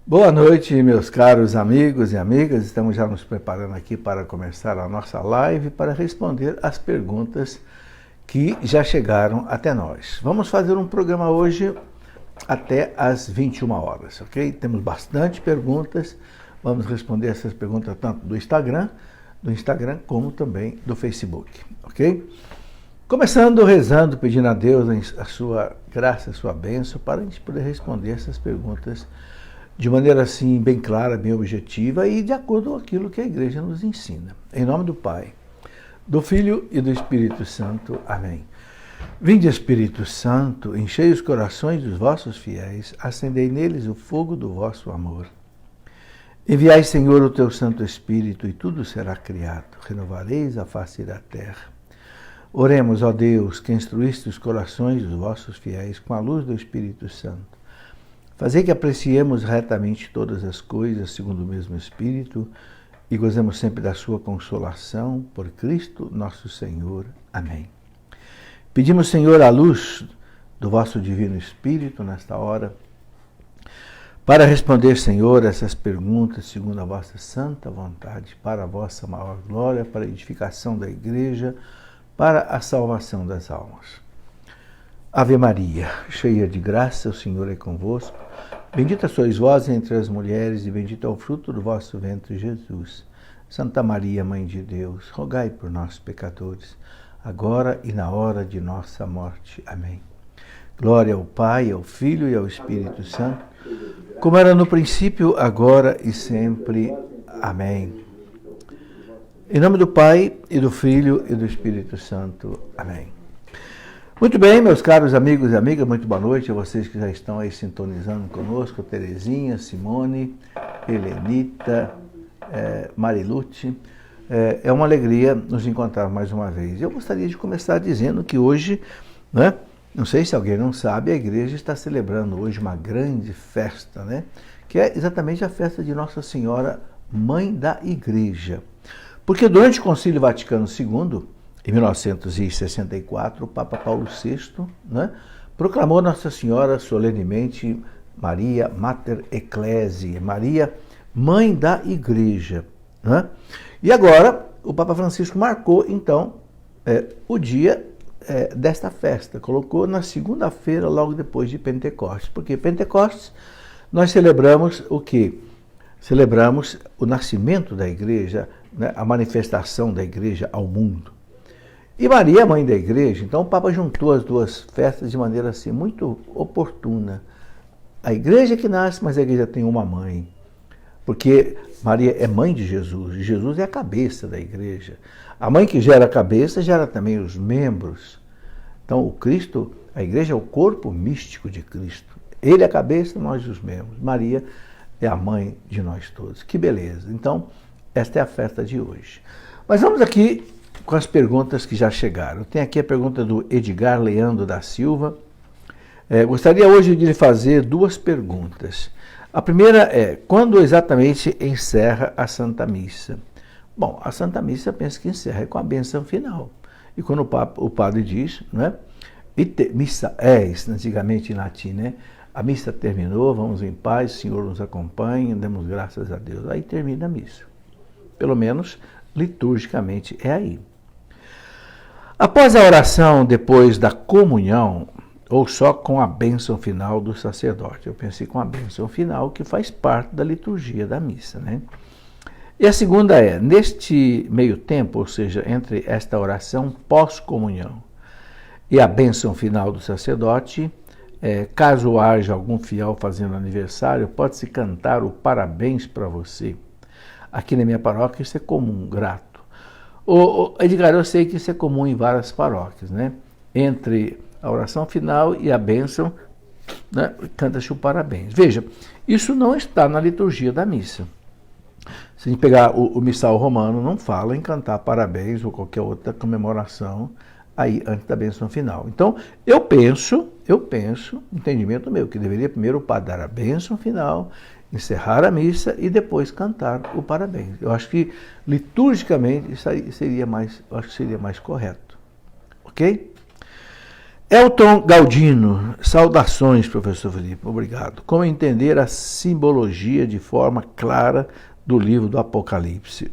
Boa noite, meus caros amigos e amigas. Estamos já nos preparando aqui para começar a nossa live para responder as perguntas que já chegaram até nós. Vamos fazer um programa hoje até às 21 horas, ok? Temos bastante perguntas. Vamos responder essas perguntas tanto do Instagram como também do Facebook, ok? Começando rezando, pedindo a Deus a sua graça, a sua bênção, para a gente poder responder essas perguntas de maneira assim bem clara, bem objetiva e de acordo com aquilo que a igreja nos ensina. Em nome do Pai, do Filho e do Espírito Santo. Amém. Vinde, Espírito Santo, enchei os corações dos vossos fiéis, acendei neles o fogo do vosso amor. Enviai, Senhor, o teu Santo Espírito, e tudo será criado. Renovareis a face da terra. Oremos, ó Deus, que instruíste os corações dos vossos fiéis com a luz do Espírito Santo. Fazei que apreciemos retamente todas as coisas segundo o mesmo Espírito e gozemos sempre da sua consolação, por Cristo nosso Senhor. Amém. Pedimos, Senhor, a luz do vosso divino Espírito nesta hora, para responder, Senhor, essas perguntas segundo a vossa santa vontade, para a vossa maior glória, para a edificação da igreja, para a salvação das almas. Ave Maria, cheia de graça, o Senhor é convosco. Bendita sois vós entre as mulheres e bendito é o fruto do vosso ventre, Jesus. Santa Maria, Mãe de Deus, rogai por nós, pecadores, agora e na hora de nossa morte. Amém. Glória ao Pai, ao Filho e ao Espírito Santo, como era no princípio, agora e sempre. Amém. Em nome do Pai, e do Filho e do Espírito Santo. Amém. Muito bem, meus caros amigos e amigas, muito boa noite a vocês que já estão aí sintonizando conosco, Terezinha, Simone, Helenita, Marilute. É uma alegria nos encontrar mais uma vez. Eu gostaria de começar dizendo que hoje, né, não sei se alguém não sabe, a igreja está celebrando hoje uma grande festa, né, que é exatamente a festa de Nossa Senhora, Mãe da Igreja. Porque durante o Concílio Vaticano II, em 1964, o Papa Paulo VI, né, proclamou Nossa Senhora solenemente Maria Mater Ecclesiae, Maria, Mãe da Igreja. Né? E agora, o Papa Francisco marcou, então, o dia desta festa, colocou na segunda-feira, logo depois de Pentecostes. Porque Pentecostes, nós celebramos o quê? Celebramos o nascimento da igreja, né, a manifestação da igreja ao mundo. E Maria, mãe da igreja, então o Papa juntou as duas festas de maneira assim muito oportuna. A igreja que nasce, mas a igreja tem uma mãe. Porque Maria é mãe de Jesus, e Jesus é a cabeça da igreja. A mãe que gera a cabeça, gera também os membros. Então o Cristo, a igreja é o corpo místico de Cristo. Ele é a cabeça, nós os membros. Maria é a mãe de nós todos. Que beleza. Então, esta é a festa de hoje. Mas vamos aqui com as perguntas que já chegaram. Tem aqui a pergunta do Edgar Leandro da Silva. Gostaria hoje de lhe fazer duas perguntas. A primeira é, quando exatamente encerra a Santa Missa? Bom, a Santa Missa penso que encerra com a bênção final. E quando o padre diz, né, missa est, antigamente em latim, né, a missa terminou, vamos em paz, o Senhor nos acompanhe, demos graças a Deus. Aí termina a missa. Pelo menos liturgicamente é aí. Após a oração, depois da comunhão, ou só com a bênção final do sacerdote? Eu pensei com a bênção final, que faz parte da liturgia da missa, né? E a segunda é, neste meio tempo, ou seja, entre esta oração pós-comunhão e a bênção final do sacerdote, caso haja algum fiel fazendo aniversário, pode-se cantar o parabéns para você. Aqui na minha paróquia isso é comum, grato. Edgar, eu sei que isso é comum em várias paróquias, né? Entre a oração final e a bênção, né, canta-se o parabéns. Veja, isso não está na liturgia da missa. Se a gente pegar o missal romano, não fala em cantar parabéns ou qualquer outra comemoração aí antes da bênção final. Então, eu penso, entendimento meu, que deveria primeiro o padre dar a bênção final, encerrar a missa e depois cantar o parabéns. Eu acho que liturgicamente isso aí seria mais correto. Ok? Elton Galdino, saudações, professor Felipe, obrigado. Como entender a simbologia de forma clara do livro do Apocalipse?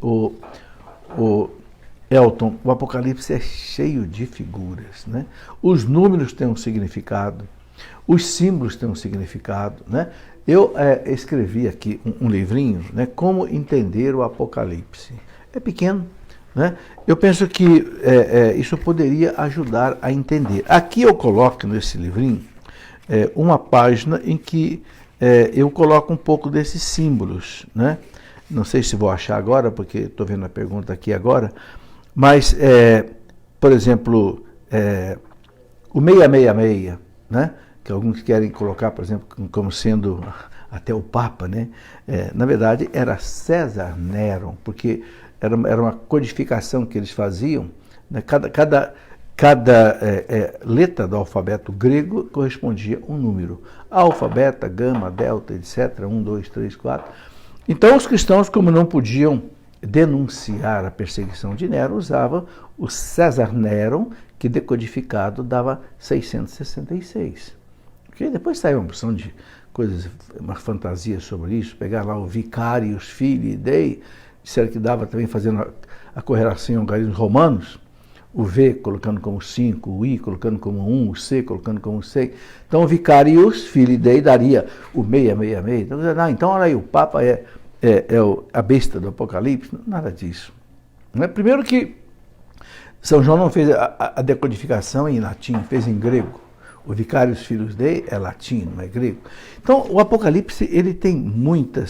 Elton, o Apocalipse é cheio de figuras, né? Os números têm um significado, os símbolos têm um significado, né? Eu escrevi aqui um livrinho, né? Como entender o Apocalipse. É pequeno, né? Eu penso que isso poderia ajudar a entender. Aqui eu coloco nesse livrinho uma página em que eu coloco um pouco desses símbolos, né? Não sei se vou achar agora, porque estou vendo a pergunta aqui agora, mas, por exemplo, o 666, né? Que alguns querem colocar, por exemplo, como sendo até o Papa, né? Na verdade, era César Nero, porque era uma codificação que eles faziam, né? Cada letra do alfabeto grego correspondia a um número. Alfa, beta, gama, delta, etc. 1, 2, 3, 4. Então, os cristãos, como não podiam denunciar a perseguição de Nero, usavam o César Nero, que decodificado dava 666. Okay? Depois saiu uma opção de coisas, uma fantasia sobre isso, pegar lá o Vicarius Filii Dei, disseram que dava também fazendo a correlação em algarismos romanos, o V colocando como 5, o I colocando como 1, o C colocando como 6. Então, o Vicarius Filii Dei daria o 666. Então, olha aí, o Papa é a besta do Apocalipse. Nada disso. Primeiro que São João não fez a decodificação em latim, fez em grego. O Vicarius Filii Dei é latim, não é grego. Então, o Apocalipse ele tem muita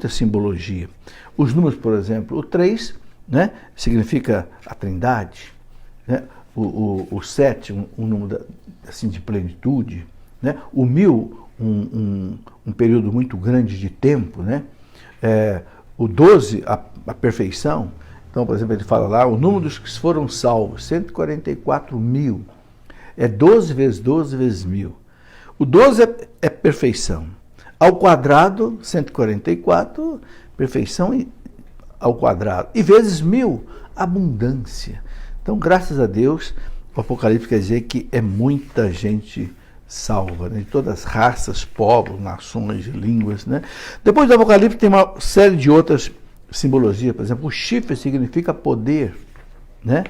simbologia. Os números, por exemplo, o 3, né, significa a Trindade, né? O 7, um número assim, de plenitude, né? O 1000, um período muito grande de tempo, né? O 12, a perfeição. Então, por exemplo, ele fala lá, o número dos que foram salvos, 144 mil. 12 vezes 12 vezes 1000. O 12 é perfeição. Ao quadrado, 144, perfeição ao quadrado. E vezes 1000, abundância. Então, graças a Deus, o Apocalipse quer dizer que é muita gente salva, né? De todas as raças, povos, nações, línguas, né? Depois do Apocalipse tem uma série de outras simbologias. Por exemplo, o chifre significa poder, né?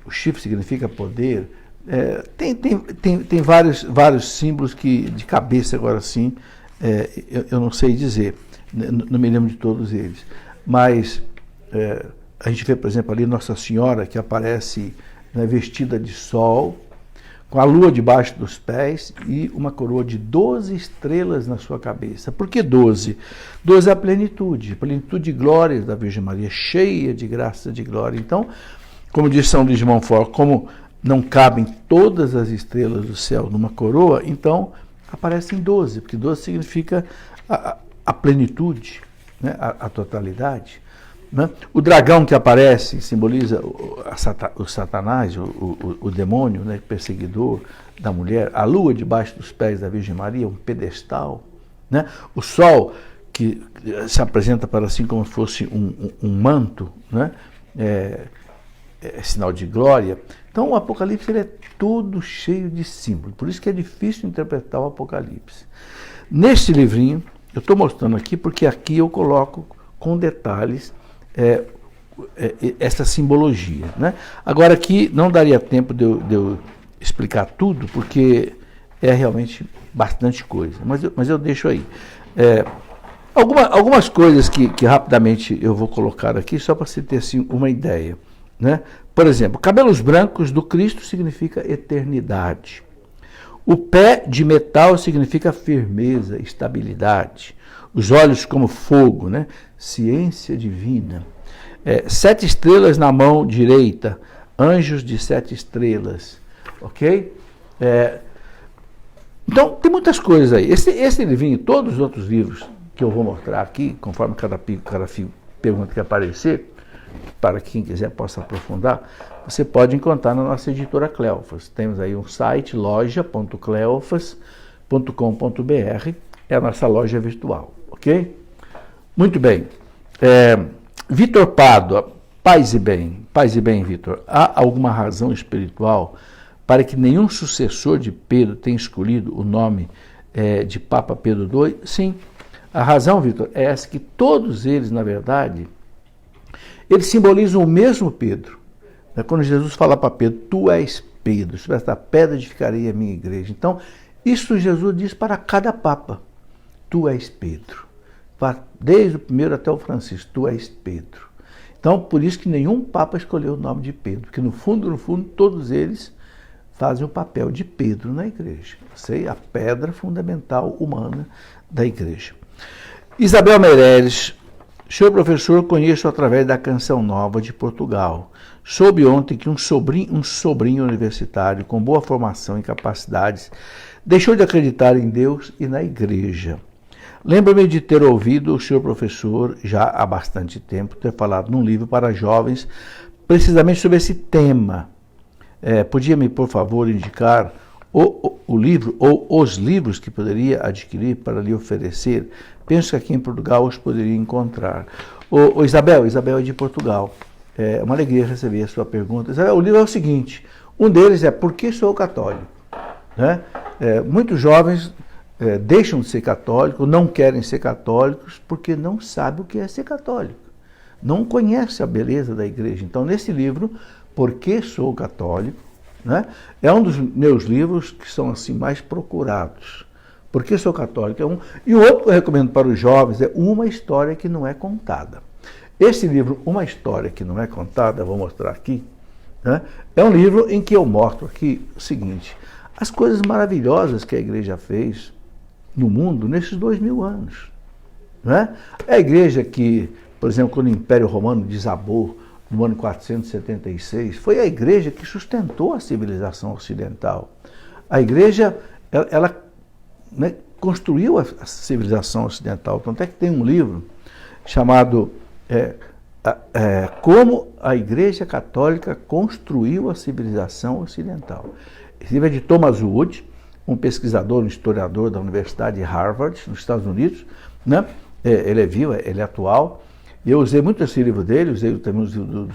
O chifre significa poder. Tem vários símbolos que de cabeça agora sim eu não sei dizer, não me lembro de todos eles, mas a gente vê, por exemplo, ali Nossa Senhora que aparece, né, vestida de sol, com a lua debaixo dos pés e uma coroa de 12 estrelas na sua cabeça. Por que 12? 12 é a plenitude de glórias da Virgem Maria, cheia de graça, de glória. Então, como diz São Luís de Montfort, como não cabem todas as estrelas do céu numa coroa, então aparecem 12, porque 12 significa a plenitude, né? a totalidade. Né? O dragão que aparece simboliza o Satanás, o demônio, né? Perseguidor da mulher. A lua debaixo dos pés da Virgem Maria, um pedestal. Né? O sol que se apresenta para assim como se fosse um manto, né? É sinal de glória. Então o Apocalipse ele é todo cheio de símbolos, por isso que é difícil interpretar o Apocalipse. Neste livrinho, eu estou mostrando aqui, porque aqui eu coloco com detalhes essa simbologia. Né? Agora aqui não daria tempo de eu explicar tudo, porque é realmente bastante coisa, mas eu deixo aí. Algumas coisas que rapidamente eu vou colocar aqui, só para você ter assim, uma ideia. Né? Por exemplo, cabelos brancos do Cristo significa eternidade. O pé de metal significa firmeza, estabilidade. Os olhos como fogo, né? Ciência divina. 7 estrelas na mão direita, anjos de 7 estrelas. Ok? Então, tem muitas coisas aí. Esse livrinho, todos os outros livros que eu vou mostrar aqui, conforme cada pergunta que aparecer, para quem quiser possa aprofundar, você pode encontrar na nossa editora Cleofas. Temos aí um site, loja.cleofas.com.br, é a nossa loja virtual, ok? Muito bem. Vitor Pádua, Paz e bem, Vitor. Há alguma razão espiritual para que nenhum sucessor de Pedro tenha escolhido o nome de Papa Pedro II? Sim. A razão, Vitor, é essa, que todos eles, na verdade, eles simbolizam o mesmo Pedro. Quando Jesus fala para Pedro, tu és Pedro, sobre esta pedra edificarei a minha igreja. Então, isso Jesus diz para cada Papa. Tu és Pedro. Desde o primeiro até o Francisco, tu és Pedro. Então, por isso que nenhum Papa escolheu o nome de Pedro, porque no fundo, todos eles fazem o papel de Pedro na igreja. Sei, a pedra fundamental humana da igreja. Isabel Meireles, senhor professor, conheço através da Canção Nova de Portugal. Soube ontem que um sobrinho universitário com boa formação e capacidades deixou de acreditar em Deus e na igreja. Lembro-me de ter ouvido o senhor professor, já há bastante tempo, ter falado num livro para jovens, precisamente sobre esse tema. Podia-me, por favor, indicar o livro ou os livros que poderia adquirir para lhe oferecer? Penso que aqui em Portugal os poderia encontrar. Isabel é de Portugal. É uma alegria receber a sua pergunta. Isabel, o livro é o seguinte, um deles é Por que sou católico? Né? Muitos jovens deixam de ser católicos, não querem ser católicos, porque não sabem o que é ser católico. Não conhecem a beleza da igreja. Então, nesse livro, Por que sou católico? Né? É um dos meus livros que são assim mais procurados. Por que sou católico? E o outro que eu recomendo para os jovens é Uma História que Não é Contada. Esse livro, Uma História que Não é Contada, vou mostrar aqui, né? É um livro em que eu mostro aqui o seguinte, as coisas maravilhosas que a igreja fez no mundo nesses 2000 anos. Né? É a igreja que, por exemplo, quando o Império Romano desabou no ano 476, foi a igreja que sustentou a civilização ocidental. A igreja, ela né, construiu a civilização ocidental. Tanto é que tem um livro chamado Como a Igreja Católica Construiu a Civilização Ocidental. Esse livro é de Thomas Wood, um pesquisador, um historiador da Universidade de Harvard, nos Estados Unidos. Né? Ele é vivo, ele é atual. E eu usei muito esse livro dele, usei também o livro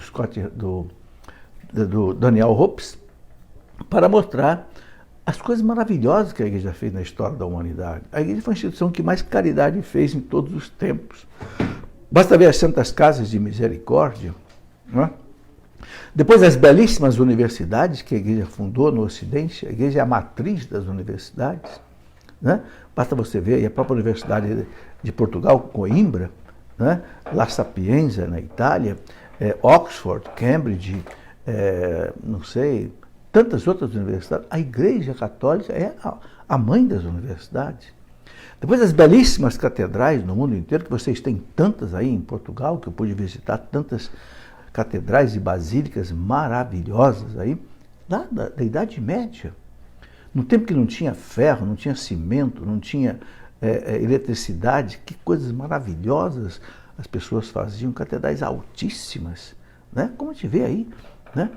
do Daniel Hopes, para mostrar as coisas maravilhosas que a igreja fez na história da humanidade. A igreja foi a instituição que mais caridade fez em todos os tempos. Basta ver as Santas Casas de Misericórdia, né? Depois as belíssimas universidades que a igreja fundou no Ocidente. A igreja é a matriz das universidades. Né? Basta você ver aí a própria Universidade de Portugal, Coimbra, né? La Sapienza, na Itália, Oxford, Cambridge, não sei, tantas outras universidades. A Igreja Católica é a mãe das universidades. Depois as belíssimas catedrais no mundo inteiro, que vocês têm tantas aí em Portugal, que eu pude visitar tantas catedrais e basílicas maravilhosas aí, da Idade Média. No tempo que não tinha ferro, não tinha cimento, não tinha eletricidade, que coisas maravilhosas as pessoas faziam, catedrais altíssimas, né? Como a gente vê aí, né?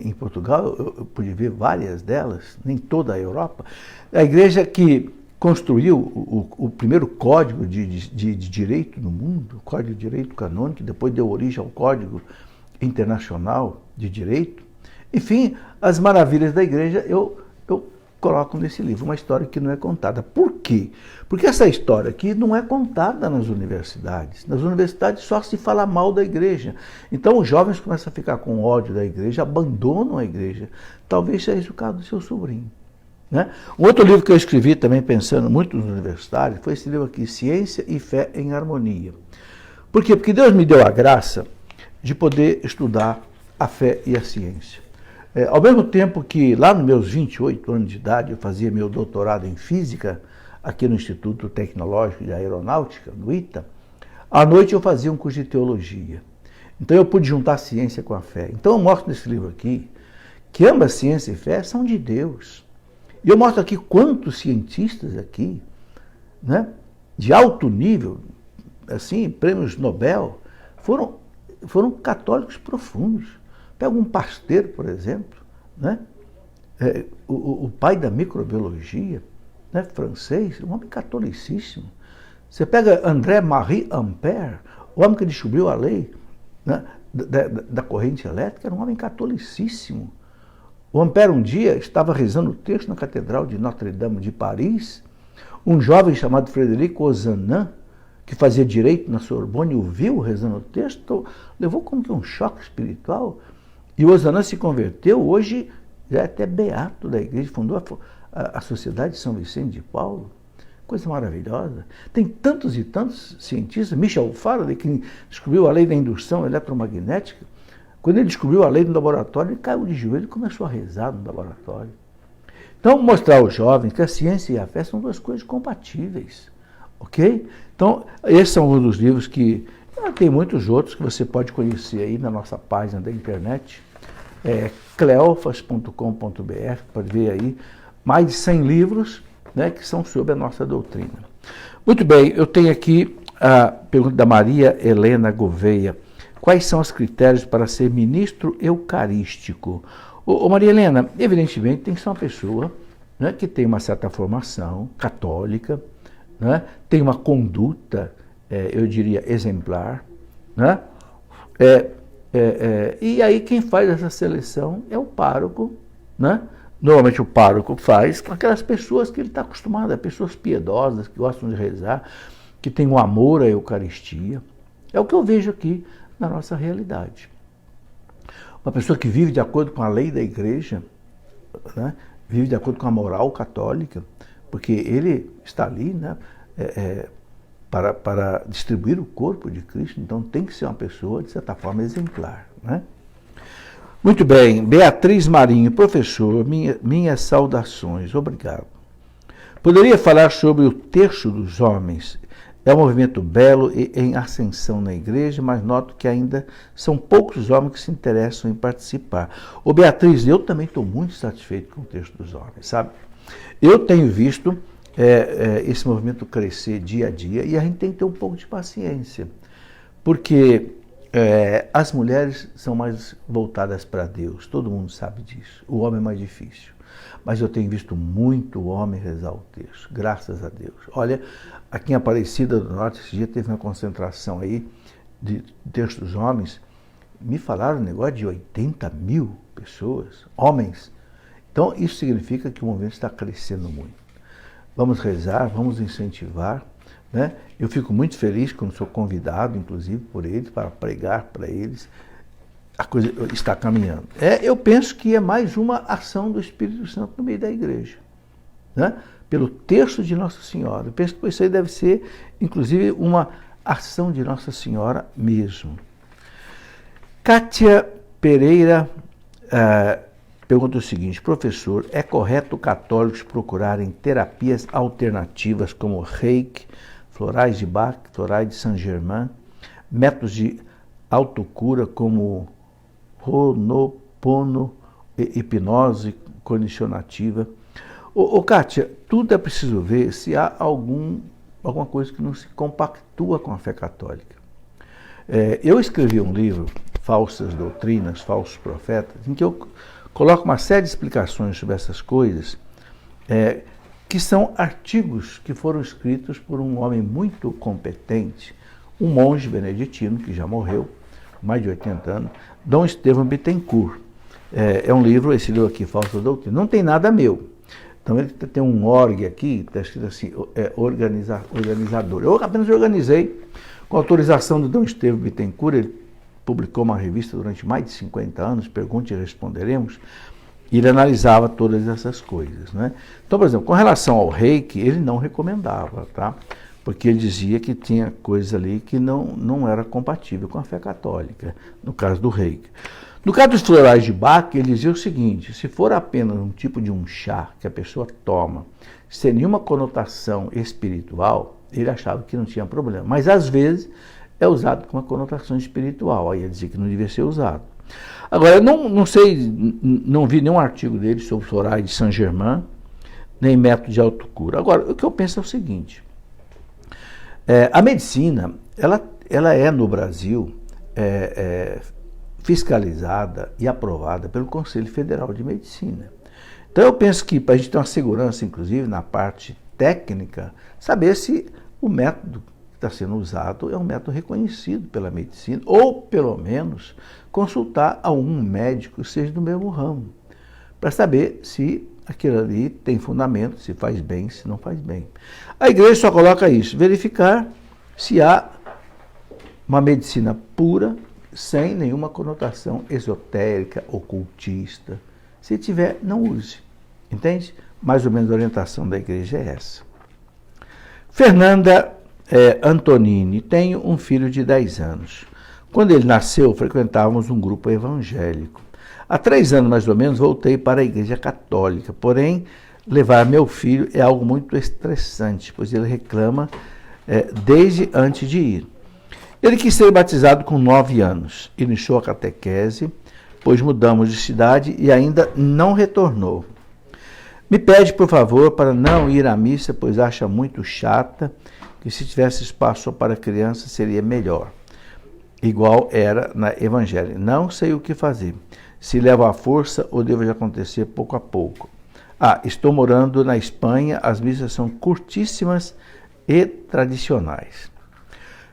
Em Portugal eu pude ver várias delas, nem toda a Europa. A igreja que construiu o primeiro código de direito no mundo, o Código de Direito Canônico, que depois deu origem ao Código Internacional de Direito. Enfim, as maravilhas da igreja eu coloco nesse livro, uma história que não é contada. Por quê? Porque essa história aqui não é contada nas universidades. Nas universidades só se fala mal da igreja. Então os jovens começam a ficar com ódio da igreja, abandonam a igreja. Talvez seja o caso do seu sobrinho. Né? Um outro livro que eu escrevi também pensando muito nos universitários foi esse livro aqui, Ciência e Fé em Harmonia. Por quê? Porque Deus me deu a graça de poder estudar a fé e a ciência. Ao mesmo tempo que lá nos meus 28 anos de idade eu fazia meu doutorado em física aqui no Instituto Tecnológico de Aeronáutica, no ITA, à noite eu fazia um curso de teologia. Então eu pude juntar a ciência com a fé. Então eu mostro nesse livro aqui que ambas ciência e fé são de Deus. E eu mostro aqui quantos cientistas aqui, né, de alto nível, assim, prêmios Nobel, foram católicos profundos. Pega um Pasteur, por exemplo, né, o pai da microbiologia, né, francês, um homem catolicíssimo. Você pega André-Marie Ampère, o homem que descobriu a lei, né, da corrente elétrica era um homem catolicíssimo. O Ampère um dia estava rezando o texto na Catedral de Notre-Dame de Paris. Um jovem chamado Frederico Ozanam, que fazia direito na Sorbonne, o viu rezando o texto, levou como que um choque espiritual. E o Ozanam se converteu, hoje já é até beato da igreja, fundou a Sociedade de São Vicente de Paulo. Coisa maravilhosa. Tem tantos e tantos cientistas. Michel Faraday, que descobriu a lei da indução eletromagnética, quando ele descobriu a lei do laboratório, ele caiu de joelho e começou a rezar no laboratório. Então, mostrar aos jovens que a ciência e a fé são duas coisas compatíveis. Ok? Então, esses são um dos livros que... tem muitos outros que você pode conhecer aí na nossa página da internet. Cleofas.com.br, pode ver aí mais de 100 livros, né, que são sobre a nossa doutrina. Muito bem, eu tenho aqui a pergunta da Maria Helena Gouveia. Quais são os critérios para ser ministro eucarístico? Maria Helena, evidentemente tem que ser uma pessoa, né, que tem uma certa formação católica, né, tem uma conduta, eu diria, exemplar, né? E aí quem faz essa seleção é o pároco, né? Normalmente o pároco faz com aquelas pessoas que ele está acostumado, pessoas piedosas, que gostam de rezar, que têm um amor à Eucaristia. É o que eu vejo aqui na nossa realidade. Uma pessoa que vive de acordo com a lei da igreja, né? Vive de acordo com a moral católica, porque ele está ali, né? Para distribuir o corpo de Cristo, então tem que ser uma pessoa, de certa forma, exemplar, né? Muito bem, Beatriz Marinho, professor, minhas saudações, obrigado. Poderia falar sobre o terço dos homens? É um movimento belo e em ascensão na igreja, mas noto que ainda são poucos os homens que se interessam em participar. Ô Beatriz, eu também estou muito satisfeito com o terço dos homens, sabe? Eu tenho visto esse movimento crescer dia a dia e a gente tem que ter um pouco de paciência, porque as mulheres são mais voltadas para Deus, todo mundo sabe disso. O homem é mais difícil. Mas eu tenho visto muito homem rezar o terço, graças a Deus. Olha, aqui em Aparecida do Norte, esse dia teve uma concentração aí de terço dos homens. Me falaram um negócio de 80 mil pessoas, homens. Então, isso significa que o movimento está crescendo muito. Vamos rezar, vamos incentivar, né? Eu fico muito feliz quando sou convidado, inclusive, por eles, para pregar para eles. A coisa está caminhando. Eu penso que é mais uma ação do Espírito Santo no meio da igreja, né? Pelo terço de Nossa Senhora. Eu penso que isso aí deve ser, inclusive, uma ação de Nossa Senhora mesmo. Kátia Pereira pergunta o seguinte: professor, é correto católicos procurarem terapias alternativas como Reiki, florais de Bach, florais de Saint-Germain, métodos de autocura como Ho'oponopono, hipnose condicionativa? Kátia, tudo é preciso ver se há alguma coisa que não se compactua com a fé católica. Eu escrevi um livro, Falsas Doutrinas, Falsos Profetas, em que eu coloco uma série de explicações sobre essas coisas, que são artigos que foram escritos por um homem muito competente, um monge beneditino, que já morreu, mais de 80 anos, Dom Estevão Bittencourt. É um livro, esse livro aqui, Falsas Doutrinas, não tem nada meu. Então ele tem um org aqui, está escrito assim, organizador. Eu apenas organizei, com autorização do Dom Estevão Bittencourt. Ele publicou uma revista durante mais de 50 anos, Pergunte e Responderemos, e ele analisava todas essas coisas, né? Então, por exemplo, com relação ao Reiki, ele não recomendava, tá? Porque ele dizia que tinha coisas ali que não era compatível com a fé católica, no caso do Reiki. No caso dos florais de Bach, ele dizia o seguinte: se for apenas um tipo de um chá que a pessoa toma, sem nenhuma conotação espiritual, ele achava que não tinha problema. Mas, às vezes, é usado com uma conotação espiritual, aí ele dizia que não devia ser usado. Agora, eu não sei, não vi nenhum artigo dele sobre florais de Saint-Germain, nem método de autocura. Agora, o que eu penso é o seguinte: a medicina, ela é no Brasil fiscalizada e aprovada pelo Conselho Federal de Medicina. Então eu penso que para a gente ter uma segurança, inclusive na parte técnica, saber se o método está sendo usado é um método reconhecido pela medicina, ou pelo menos consultar a um médico, seja do mesmo ramo, para saber se aquilo ali tem fundamento, se faz bem, se não faz bem. A igreja só coloca isso, verificar se há uma medicina pura, sem nenhuma conotação esotérica, ocultista. Se tiver, não use. Entende? Mais ou menos a orientação da igreja é essa. Fernanda Antonini, tenho um filho de 10 anos. Quando ele nasceu, frequentávamos um grupo evangélico. Há 3 anos, mais ou menos, voltei para a igreja católica. Porém, levar meu filho é algo muito estressante, pois ele reclama desde antes de ir. Ele quis ser batizado com 9 anos. Iniciou a catequese, pois mudamos de cidade e ainda não retornou. Me pede, por favor, para não ir à missa, pois acha muito chata, que se tivesse espaço só para criança seria melhor. Igual era na Evangelho. Não sei o que fazer. Se levo à força ou devo de acontecer pouco a pouco. Estou morando na Espanha, as missas são curtíssimas e tradicionais.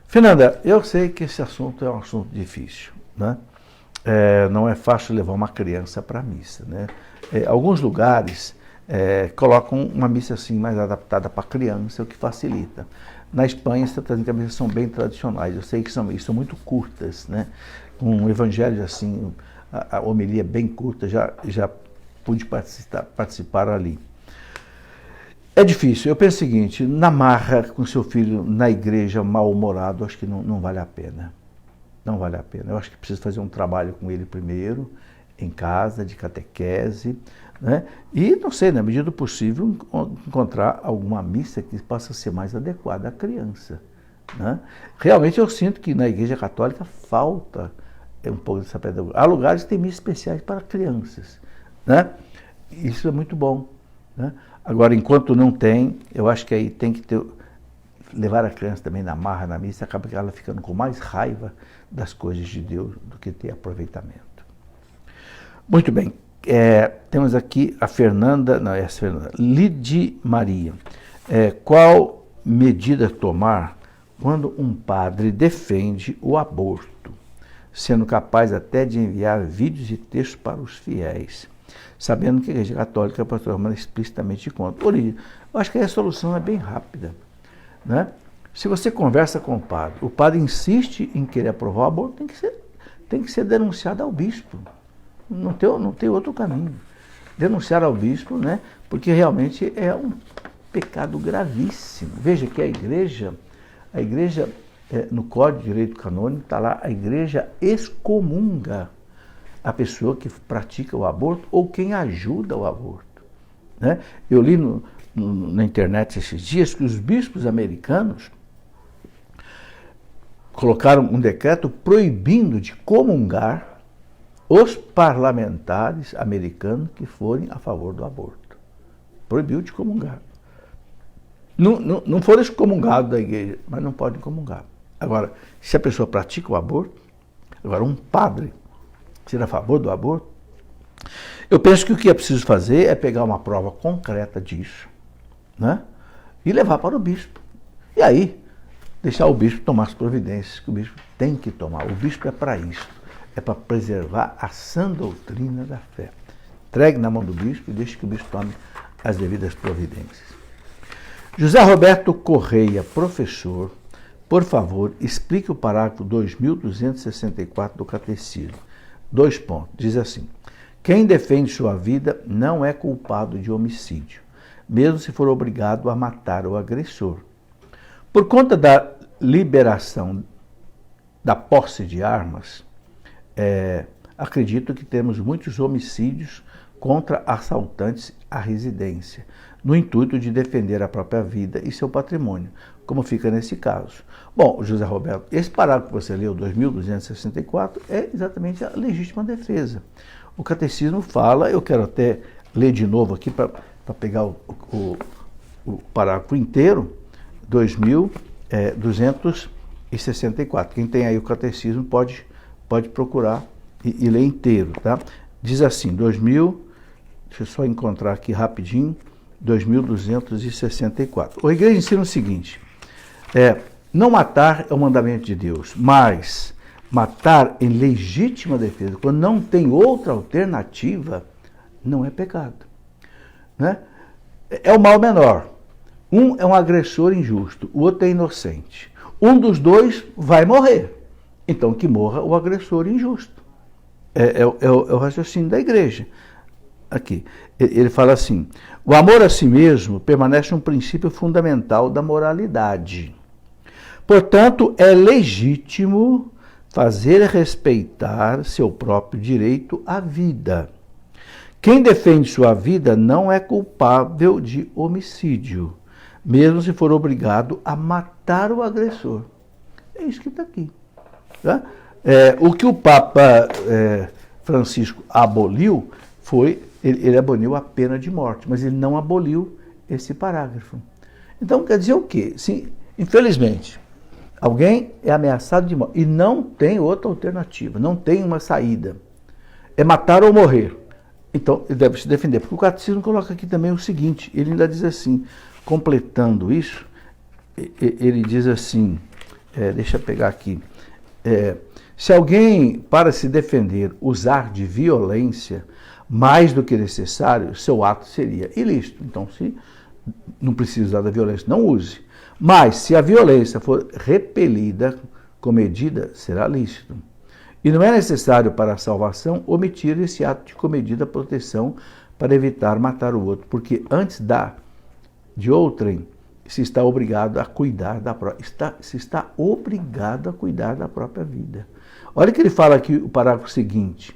Fernanda, eu sei que esse assunto é um assunto difícil, né? Não é fácil levar uma criança para a missa, né? Alguns lugares colocam uma missa assim mais adaptada para a criança, o que facilita. Na Espanha, as missas são bem tradicionais, eu sei que são muito curtas, né? Um evangelho assim, a homilia bem curta, já pude participar ali. É difícil. Eu penso o seguinte, na marra com seu filho na igreja mal-humorado, acho que não vale a pena. Não vale a pena. Eu acho que precisa fazer um trabalho com ele primeiro, em casa, de catequese, né? E, não sei, na medida do possível, encontrar alguma missa que possa ser mais adequada à criança, né? Realmente eu sinto que na igreja católica falta um pouco dessa pedagogia. Há lugares que têm missas especiais para crianças, né? Isso é muito bom, né? Agora, enquanto não tem, eu acho que aí tem que levar a criança também na marra, na missa, acaba ela ficando com mais raiva das coisas de Deus do que ter aproveitamento. Muito bem, temos aqui a Fernanda, Lidi Maria. Qual medida tomar quando um padre defende o aborto, sendo capaz até de enviar vídeos e textos para os fiéis, sabendo que a Igreja Católica a pastora Romana explicitamente contra? Eu acho que a solução é bem rápida, né? Se você conversa com o padre insiste em querer aprovar o aborto, tem que ser denunciado ao bispo. Não tem outro caminho. Denunciar ao bispo, né? Porque realmente é um pecado gravíssimo. Veja que a igreja no Código de Direito Canônico está lá, a igreja excomunga a pessoa que pratica o aborto ou quem ajuda o aborto, né? Eu li na internet esses dias que os bispos americanos colocaram um decreto proibindo de comungar os parlamentares americanos que forem a favor do aborto. Proibiu de comungar. Não foram excomungados da igreja, mas não podem comungar. Agora, se a pessoa pratica o aborto, agora um padre ser a favor do aborto, eu penso que o que é preciso fazer é pegar uma prova concreta disso, né? E levar para o bispo. E aí, deixar o bispo tomar as providências que o bispo tem que tomar. O bispo é para isso, é para preservar a sã doutrina da fé. Entregue na mão do bispo e deixe que o bispo tome as devidas providências. José Roberto Correia, professor, por favor, explique o parágrafo 2264 do Catecismo. 2 pontos. Diz assim: quem defende sua vida não é culpado de homicídio, mesmo se for obrigado a matar o agressor. Por conta da liberação da posse de armas, acredito que temos muitos homicídios contra assaltantes à residência, no intuito de defender a própria vida e seu patrimônio, como fica nesse caso. Bom, José Roberto, esse parágrafo que você leu, 2264, é exatamente a legítima defesa. O Catecismo fala, eu quero até ler de novo aqui para pegar o parágrafo inteiro, 2264. Quem tem aí o Catecismo pode procurar e ler inteiro, tá? Diz assim, deixa eu só encontrar aqui rapidinho, 2264. A igreja ensina o seguinte, não matar é o mandamento de Deus, mas matar em legítima defesa, quando não tem outra alternativa, não é pecado. Né? É o mal menor. Um é um agressor injusto, o outro é inocente. Um dos dois vai morrer. Então que morra o agressor injusto. É o raciocínio da igreja. Aqui, ele fala assim: o amor a si mesmo permanece um princípio fundamental da moralidade. Portanto, é legítimo fazer respeitar seu próprio direito à vida. Quem defende sua vida não é culpável de homicídio, mesmo se for obrigado a matar o agressor. É isso que está aqui. Tá? O que o Papa Francisco aboliu foi, ele aboliu a pena de morte, mas ele não aboliu esse parágrafo. Então quer dizer o quê? Se, infelizmente, alguém é ameaçado de morte e não tem outra alternativa, não tem uma saída, é matar ou morrer. Então ele deve se defender, porque o catecismo coloca aqui também o seguinte, ele ainda diz assim, completando isso, ele diz assim, deixa eu pegar aqui, se alguém, para se defender, usar de violência mais do que necessário, seu ato seria ilícito. Então, se não precisa usar da violência, não use. Mas, se a violência for repelida, comedida, será lícito. E não é necessário para a salvação omitir esse ato de comedida proteção para evitar matar o outro, porque antes de outrem, se está obrigado a cuidar se está obrigado a cuidar da própria vida. Olha que ele fala aqui o parágrafo seguinte,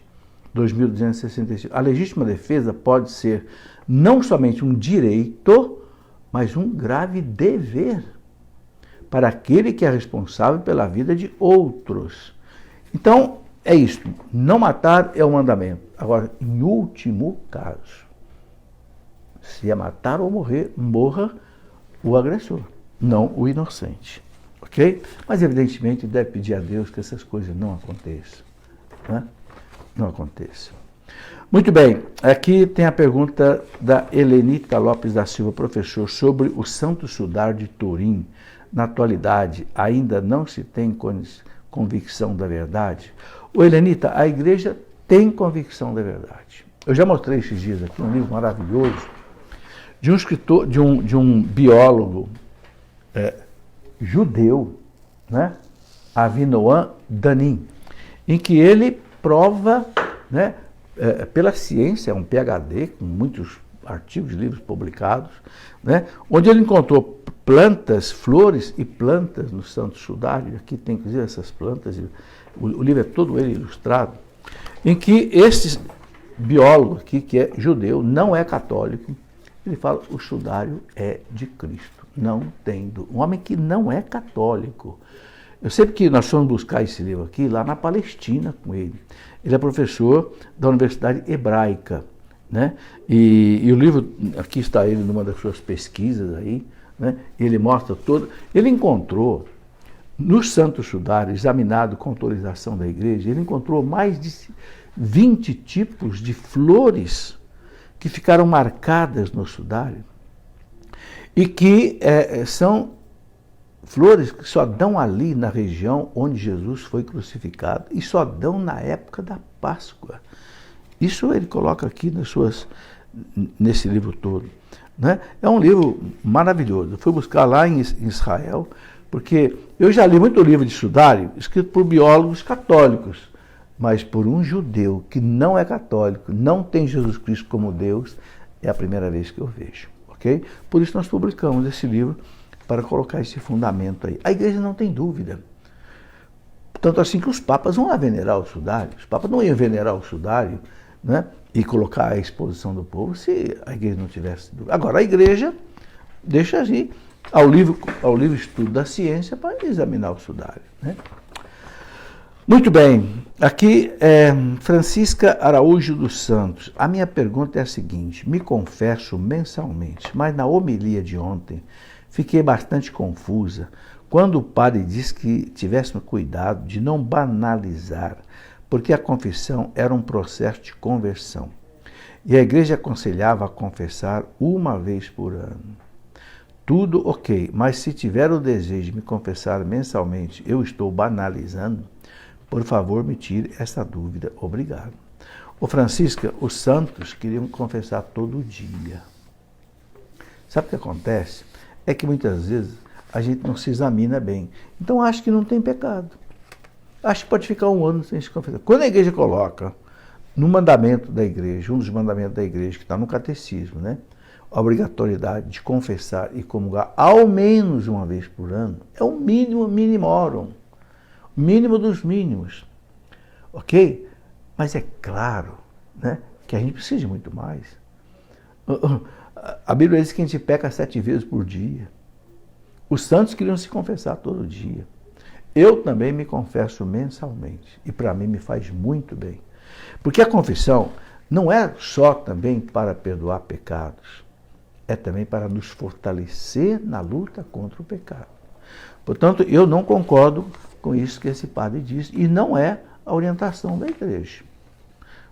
2265. A legítima defesa pode ser não somente um direito, mas um grave dever para aquele que é responsável pela vida de outros. Então, é isso. Não matar é o mandamento. Agora, em último caso, se é matar ou morrer, morra o agressor, não o inocente. Ok? Mas, evidentemente, deve pedir a Deus que essas coisas não aconteçam. Né? Não aconteçam. Muito bem, aqui tem a pergunta da Helenita Lopes da Silva, professor, sobre o Santo Sudário de Turim. Na atualidade, ainda não se tem convicção da verdade? Ô Helenita, a igreja tem convicção da verdade. Eu já mostrei esses dias aqui um livro maravilhoso de um escritor, de um biólogo judeu, né? Avinoam Danin, em que ele prova, né, pela ciência, é um PhD, com muitos artigos, livros publicados, né, onde ele encontrou plantas, flores e plantas no Santo Sudário, aqui tem inclusive essas plantas, o livro é todo ele ilustrado, em que esse biólogo aqui, que é judeu, não é católico, ele fala, o sudário é de Cristo, não tem um homem que não é católico. Eu sei que nós fomos buscar esse livro aqui lá na Palestina com ele. Ele é professor da Universidade Hebraica, né? E o livro, aqui está ele numa das suas pesquisas aí, né? Ele mostra todo. Ele encontrou no Santo Sudário, examinado com autorização da igreja, ele encontrou mais de 20 tipos de flores que ficaram marcadas no sudário e que são flores que só dão ali na região onde Jesus foi crucificado e só dão na época da Páscoa. Isso ele coloca aqui nesse livro todo. Né? É um livro maravilhoso. Eu fui buscar lá em Israel, porque eu já li muito livro de sudário escrito por biólogos católicos, mas por um judeu que não é católico, não tem Jesus Cristo como Deus, é a primeira vez que eu vejo. Okay? Por isso nós publicamos esse livro, para colocar esse fundamento aí. A igreja não tem dúvida. Tanto assim que os papas vão lá venerar o sudário. Os papas não iam venerar o sudário, né, e colocar à exposição do povo se a igreja não tivesse dúvida. Agora, a igreja deixa agir ao livro Estudo da Ciência para examinar o sudário. Né? Muito bem. Aqui é Francisca Araújo dos Santos. A minha pergunta é a seguinte. Me confesso mensalmente, mas na homilia de ontem, fiquei bastante confusa quando o padre disse que tivéssemos cuidado de não banalizar, porque a confissão era um processo de conversão. E a igreja aconselhava a confessar uma vez por ano. tudo ok, mas se tiver o desejo de me confessar mensalmente, eu estou banalizando, por favor me tire essa dúvida, obrigado. Ô Francisca, os santos queriam confessar todo dia. Sabe o que acontece? É que muitas vezes a gente não se examina bem. Então acho que não tem pecado. Acho que pode ficar um ano sem se confessar. Quando a igreja coloca no mandamento da igreja, um dos mandamentos da igreja, que está no catecismo, né? A obrigatoriedade de confessar e comungar ao menos uma vez por ano, é o mínimo minimorum. O mínimo dos mínimos. Ok? Mas é claro, né, que a gente precisa de muito mais. A Bíblia diz que a gente peca 7 vezes por dia. Os santos queriam se confessar todo dia. Eu também me confesso mensalmente. E para mim me faz muito bem. Porque a confissão não é só também para perdoar pecados. É também para nos fortalecer na luta contra o pecado. Portanto, eu não concordo com isso que esse padre diz. E não é a orientação da igreja.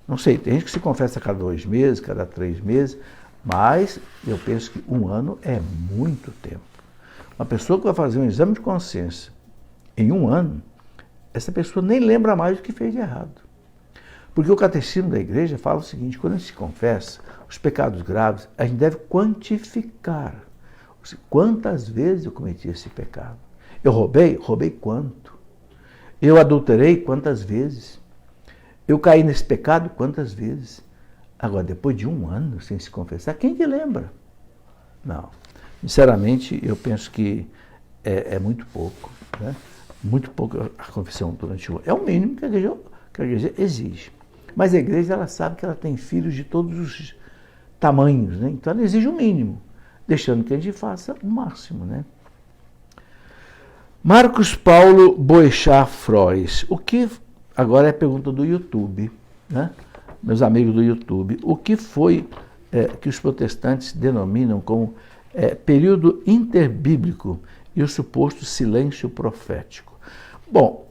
Não sei, tem gente que se confessa a cada 2 meses, cada 3 meses. Mas eu penso que 1 ano é muito tempo. Uma pessoa que vai fazer um exame de consciência em 1 ano, essa pessoa nem lembra mais do que fez de errado. Porque o catecismo da igreja fala o seguinte, quando a gente se confessa, os pecados graves, a gente deve quantificar. Quantas vezes eu cometi esse pecado? Eu roubei? Roubei quanto? Eu adulterei? Quantas vezes? Eu caí nesse pecado? Quantas vezes? Agora, depois de 1 ano sem se confessar, quem que lembra? Não. Sinceramente, eu penso que é muito pouco. Né? Muito pouco a confissão durante o ano. É o mínimo que a igreja exige. Mas a igreja, ela sabe que ela tem filhos de todos os tamanhos. Né? Então, ela exige o mínimo, deixando que a gente faça o máximo. Né? Marcos Paulo Boechat Frois. O que, agora é a pergunta do YouTube, né? Meus amigos do YouTube, o que foi que os protestantes denominam como período interbíblico e o suposto silêncio profético? Bom,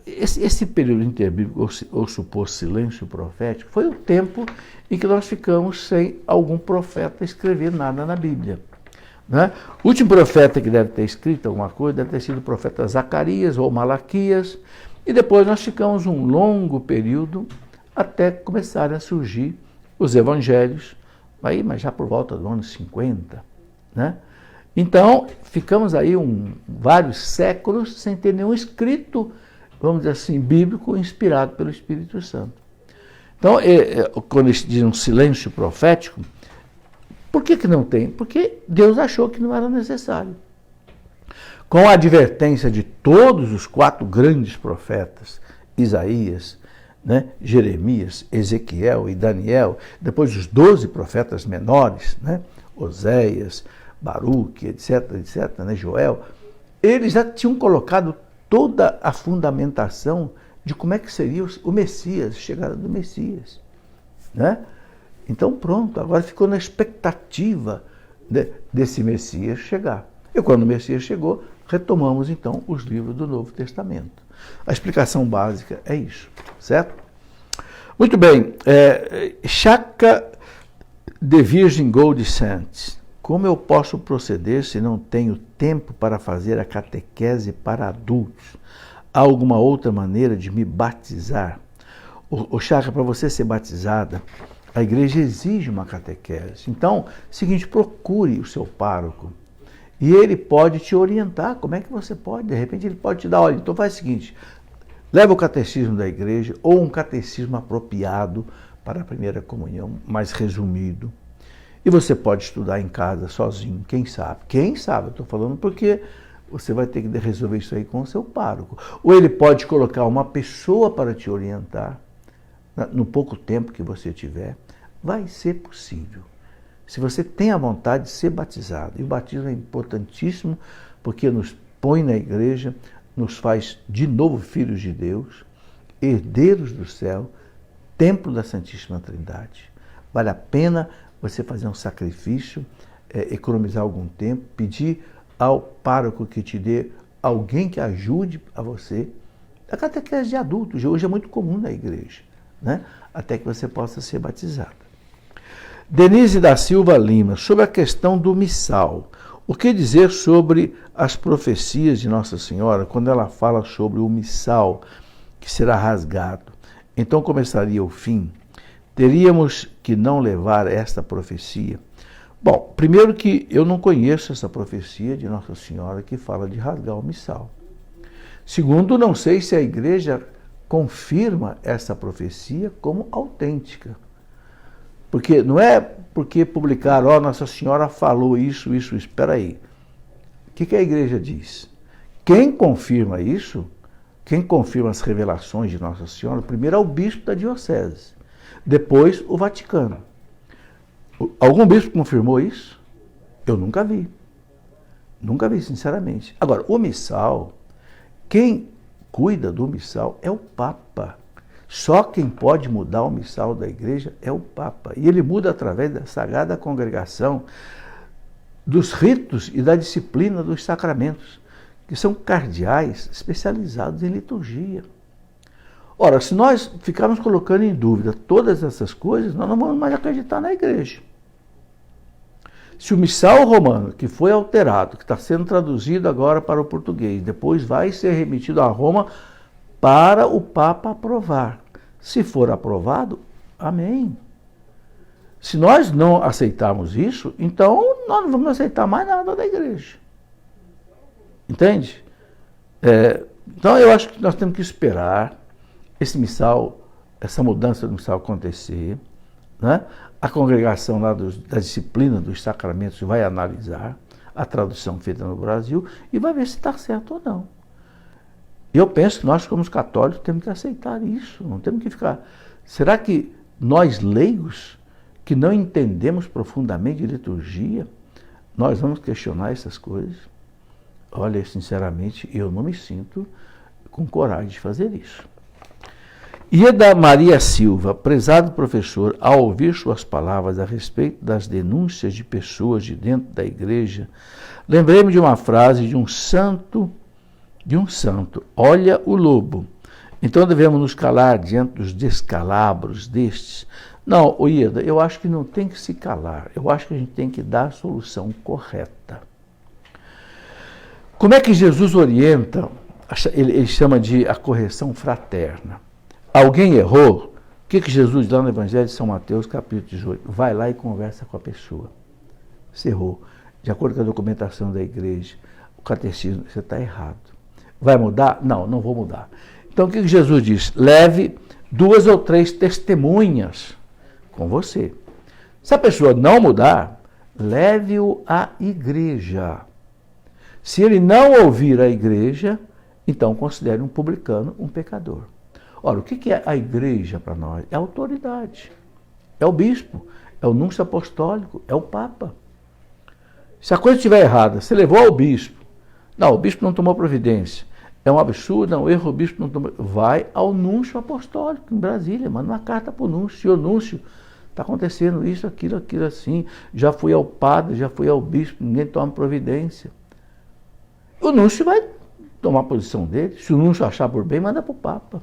esse período interbíblico ou suposto silêncio profético foi o tempo em que nós ficamos sem algum profeta escrever nada na Bíblia. Né? O último profeta que deve ter escrito alguma coisa deve ter sido o profeta Zacarias ou Malaquias, e depois nós ficamos um longo período até começarem a surgir os evangelhos, aí, mas já por volta do ano 50. Né? Então, ficamos aí vários séculos sem ter nenhum escrito, vamos dizer assim, bíblico inspirado pelo Espírito Santo. Então, quando eles dizem um silêncio profético, por que não tem? Porque Deus achou que não era necessário. Com a advertência de todos os 4 grandes profetas, Isaías, né, Jeremias, Ezequiel e Daniel, depois os 12 profetas menores, né, Oséias, Baruque, etc., né, Joel, eles já tinham colocado toda a fundamentação de como é que seria o Messias, a chegada do Messias. Né? Então pronto, agora ficou na expectativa desse Messias chegar. E quando o Messias chegou, retomamos então os livros do Novo Testamento. A explicação básica é isso, certo? Muito bem, Chaka de Virgin Gold Saints. Como eu posso proceder se não tenho tempo para fazer a catequese para adultos? Há alguma outra maneira de me batizar? Chaka, para você ser batizada, a igreja exige uma catequese. Então, seguinte, procure o seu pároco. E ele pode te orientar, como é que você pode, de repente ele pode te dar, olha, então faz o seguinte, leva o catecismo da igreja ou um catecismo apropriado para a primeira comunhão, mais resumido. E você pode estudar em casa sozinho, quem sabe? Quem sabe, eu estou falando porque você vai ter que resolver isso aí com o seu pároco. Ou ele pode colocar uma pessoa para te orientar, no pouco tempo que você tiver, vai ser possível. Se você tem a vontade de ser batizado, e o batismo é importantíssimo porque nos põe na igreja, nos faz de novo filhos de Deus, herdeiros do céu, templo da Santíssima Trindade. Vale a pena você fazer um sacrifício, economizar algum tempo, pedir ao pároco que te dê alguém que ajude a você. A catequese de adultos, hoje é muito comum na igreja, né? Até que você possa ser batizado. Denise da Silva Lima, sobre a questão do missal. O que dizer sobre as profecias de Nossa Senhora quando ela fala sobre o missal que será rasgado? Então começaria o fim. Teríamos que não levar esta profecia. Bom, primeiro que eu não conheço essa profecia de Nossa Senhora que fala de rasgar o missal. Segundo, não sei se a igreja confirma essa profecia como autêntica. Porque não é porque publicaram, Nossa Senhora falou isso. Espera aí. O que a igreja diz? Quem confirma isso, quem confirma as revelações de Nossa Senhora, primeiro é o bispo da diocese, depois o Vaticano. Algum bispo confirmou isso? Eu nunca vi. Nunca vi, sinceramente. Agora, o missal, quem cuida do missal é o Papa. Só quem pode mudar o missal da igreja é o Papa. E ele muda através da Sagrada Congregação, dos ritos e da disciplina dos sacramentos, que são cardeais especializados em liturgia. Ora, se nós ficarmos colocando em dúvida todas essas coisas, nós não vamos mais acreditar na igreja. Se o missal romano, que foi alterado, que está sendo traduzido agora para o português, depois vai ser remetido a Roma para o Papa aprovar. Se for aprovado, amém. Se nós não aceitarmos isso, então nós não vamos aceitar mais nada da igreja. Entende? Então eu acho que nós temos que esperar esse missal, essa mudança do missal acontecer, né? A congregação lá da disciplina dos sacramentos vai analisar a tradução feita no Brasil e vai ver se está certo ou não. Eu penso que nós, como católicos, temos que aceitar isso, não temos que ficar... Será que nós, leigos, que não entendemos profundamente de liturgia, nós vamos questionar essas coisas? Olha, sinceramente, eu não me sinto com coragem de fazer isso. Ieda Maria Silva, prezado professor, ao ouvir suas palavras a respeito das denúncias de pessoas de dentro da igreja, lembrei-me de uma frase de um santo, olha o lobo. Então devemos nos calar diante dos descalabros destes. Não, Ieda, eu acho que não tem que se calar, eu acho que a gente tem que dar a solução correta. Como é que Jesus orienta? Ele chama de a correção fraterna. Alguém errou? O que Jesus dá no Evangelho de São Mateus, capítulo 18? Vai lá e conversa com a pessoa. Você errou. De acordo com a documentação da igreja, o catecismo, você está errado. Vai mudar? Não, não vou mudar. Então o que Jesus diz? Leve 2 ou 3 testemunhas com você. Se a pessoa não mudar, leve-o à igreja. Se ele não ouvir a igreja, então considere um publicano, um pecador. Ora, o que é a igreja para nós? É a autoridade. É o bispo, é o núncio apostólico, é o Papa. Se a coisa estiver errada, você levou ao bispo. Não, o bispo não tomou providência. É um absurdo, é um erro, o bispo não tomou. Vai ao núncio apostólico em Brasília, manda uma carta para o núncio. Senhor núncio, está acontecendo isso, aquilo assim. Já fui ao padre, já fui ao bispo, ninguém toma providência. O núncio vai tomar a posição dele. Se o núncio achar por bem, manda para o Papa.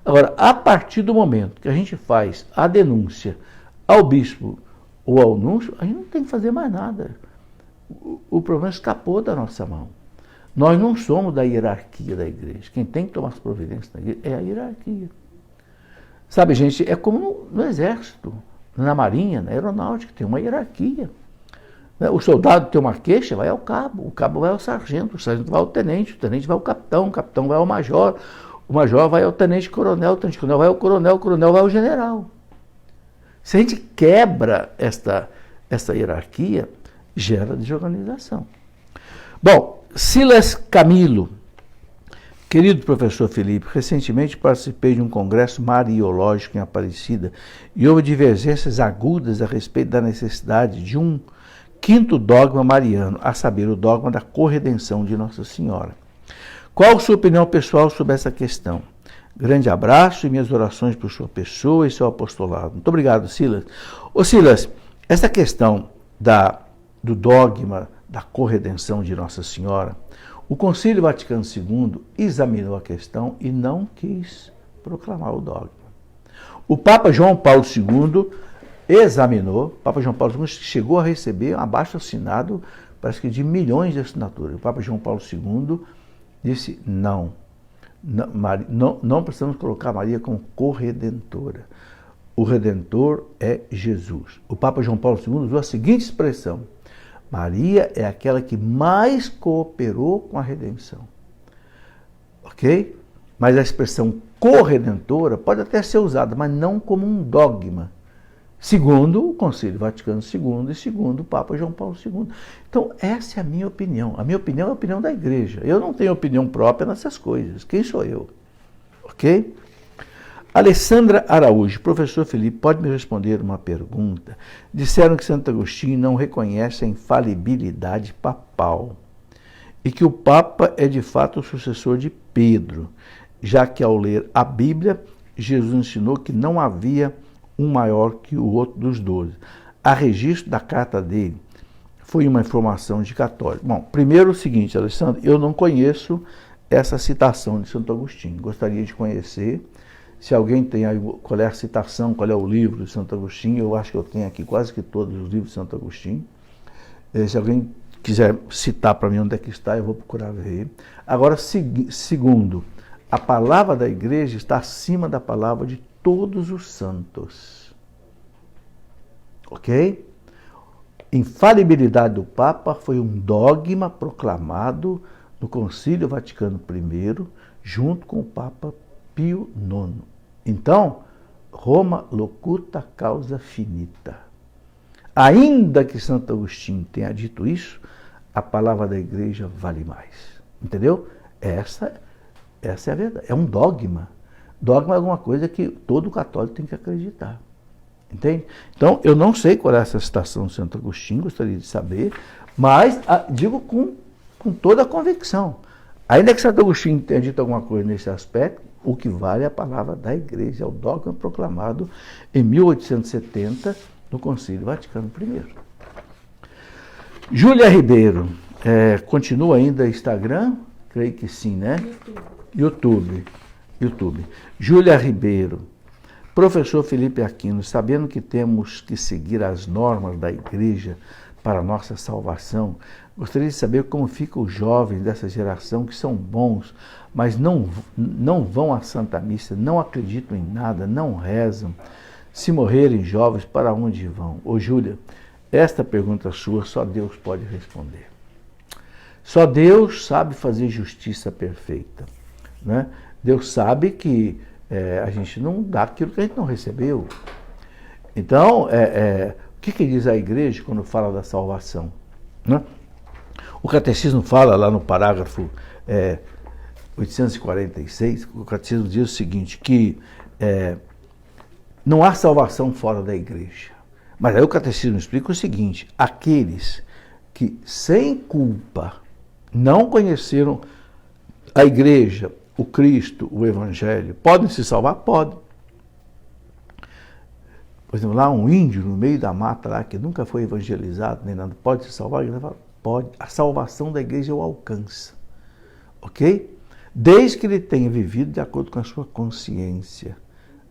Agora, a partir do momento que a gente faz a denúncia ao bispo ou ao núncio, a gente não tem que fazer mais nada. O problema escapou da nossa mão. Nós não somos da hierarquia da igreja. Quem tem que tomar as providências da igreja é a hierarquia. Sabe, gente, é como no exército, na marinha, na aeronáutica, tem uma hierarquia. O soldado tem uma queixa, vai ao cabo, o cabo vai ao sargento, o sargento vai ao tenente, o tenente vai ao capitão, o capitão vai ao major, o major vai ao tenente-coronel, o tenente-coronel vai ao coronel, o coronel vai ao general. Se a gente quebra essa hierarquia, gera desorganização. Bom, Silas Camilo. Querido professor Felipe, recentemente participei de um congresso mariológico em Aparecida e houve divergências agudas a respeito da necessidade de um 5º dogma mariano, a saber, o dogma da corredenção de Nossa Senhora. Qual a sua opinião pessoal sobre essa questão? Grande abraço e minhas orações por sua pessoa e seu apostolado. Muito obrigado, Silas. Ô Silas, essa questão do dogma da corredenção de Nossa Senhora, o Concílio Vaticano II examinou a questão e não quis proclamar o dogma. O Papa João Paulo II examinou, o Papa João Paulo II chegou a receber um abaixo-assinado parece que de milhões de assinaturas. O Papa João Paulo II disse não. Não precisamos colocar Maria como corredentora. O Redentor é Jesus. O Papa João Paulo II usou a seguinte expressão: Maria é aquela que mais cooperou com a redenção. Ok? Mas a expressão corredentora pode até ser usada, mas não como um dogma. Segundo o Concílio Vaticano II e segundo o Papa João Paulo II. Então, essa é a minha opinião. A minha opinião é a opinião da Igreja. Eu não tenho opinião própria nessas coisas. Quem sou eu? Ok? Alessandra Araújo, professor Felipe, pode me responder uma pergunta? Disseram que Santo Agostinho não reconhece a infalibilidade papal e que o Papa é de fato o sucessor de Pedro, já que ao ler a Bíblia, Jesus ensinou que não havia um maior que o outro dos 12. A registro da carta dele foi uma informação de católico. Bom, primeiro o seguinte, Alessandro, eu não conheço essa citação de Santo Agostinho. Gostaria de conhecer. Se alguém tem aí qual é a citação, qual é o livro de Santo Agostinho, eu acho que eu tenho aqui quase que todos os livros de Santo Agostinho. Se alguém quiser citar para mim onde é que está, eu vou procurar ver. Agora, segundo, a palavra da Igreja está acima da palavra de todos os santos. Ok? Infalibilidade do Papa foi um dogma proclamado no Concílio Vaticano I, junto com o Papa Pio IX. Então, Roma locuta causa finita. Ainda que Santo Agostinho tenha dito isso, a palavra da Igreja vale mais. Entendeu? Essa é a verdade. É um dogma. Dogma é alguma coisa que todo católico tem que acreditar. Entende? Então, eu não sei qual é essa citação de Santo Agostinho, gostaria de saber, mas digo com toda a convicção. Ainda que Santo Agostinho tenha dito alguma coisa nesse aspecto, o que vale é a palavra da Igreja, é o dogma proclamado em 1870 no Concílio Vaticano I. Júlia Ribeiro, continua ainda Instagram? Creio que sim, né? YouTube. Júlia Ribeiro, professor Felipe Aquino, sabendo que temos que seguir as normas da Igreja para a nossa salvação, gostaria de saber como ficam os jovens dessa geração que são bons, mas não vão à Santa Missa, não acreditam em nada, não rezam. Se morrerem jovens, para onde vão? Ô Júlia, esta pergunta sua só Deus pode responder. Só Deus sabe fazer justiça perfeita, né? Deus sabe que a gente não dá aquilo que a gente não recebeu. Então, o que diz a Igreja quando fala da salvação? Né? O Catecismo fala lá no parágrafo 846, o Catecismo diz o seguinte, que não há salvação fora da Igreja. Mas aí o Catecismo explica o seguinte, aqueles que sem culpa não conheceram a Igreja, o Cristo, o Evangelho, podem se salvar? Podem. Por exemplo, lá um índio no meio da mata, lá, que nunca foi evangelizado, nem nada, pode se salvar? Ele fala, pode. A salvação da Igreja o alcança. Ok? Desde que ele tenha vivido de acordo com a sua consciência.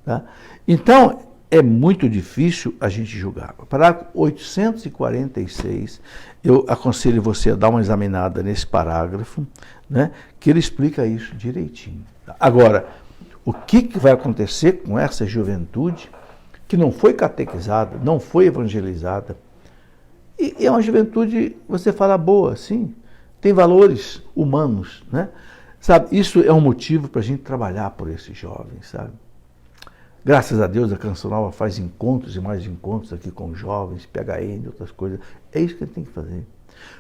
Tá? Então, é muito difícil a gente julgar. Parágrafo 846, eu aconselho você a dar uma examinada nesse parágrafo, né, que ele explica isso direitinho. Agora, o que vai acontecer com essa juventude que não foi catequizada, não foi evangelizada? E é uma juventude, você fala, boa, sim, tem valores humanos, né? Sabe, isso é um motivo para a gente trabalhar por esses jovens, sabe? Graças a Deus, a Canção Nova faz encontros e mais encontros aqui com jovens, PHN, outras coisas. É isso que a gente tem que fazer.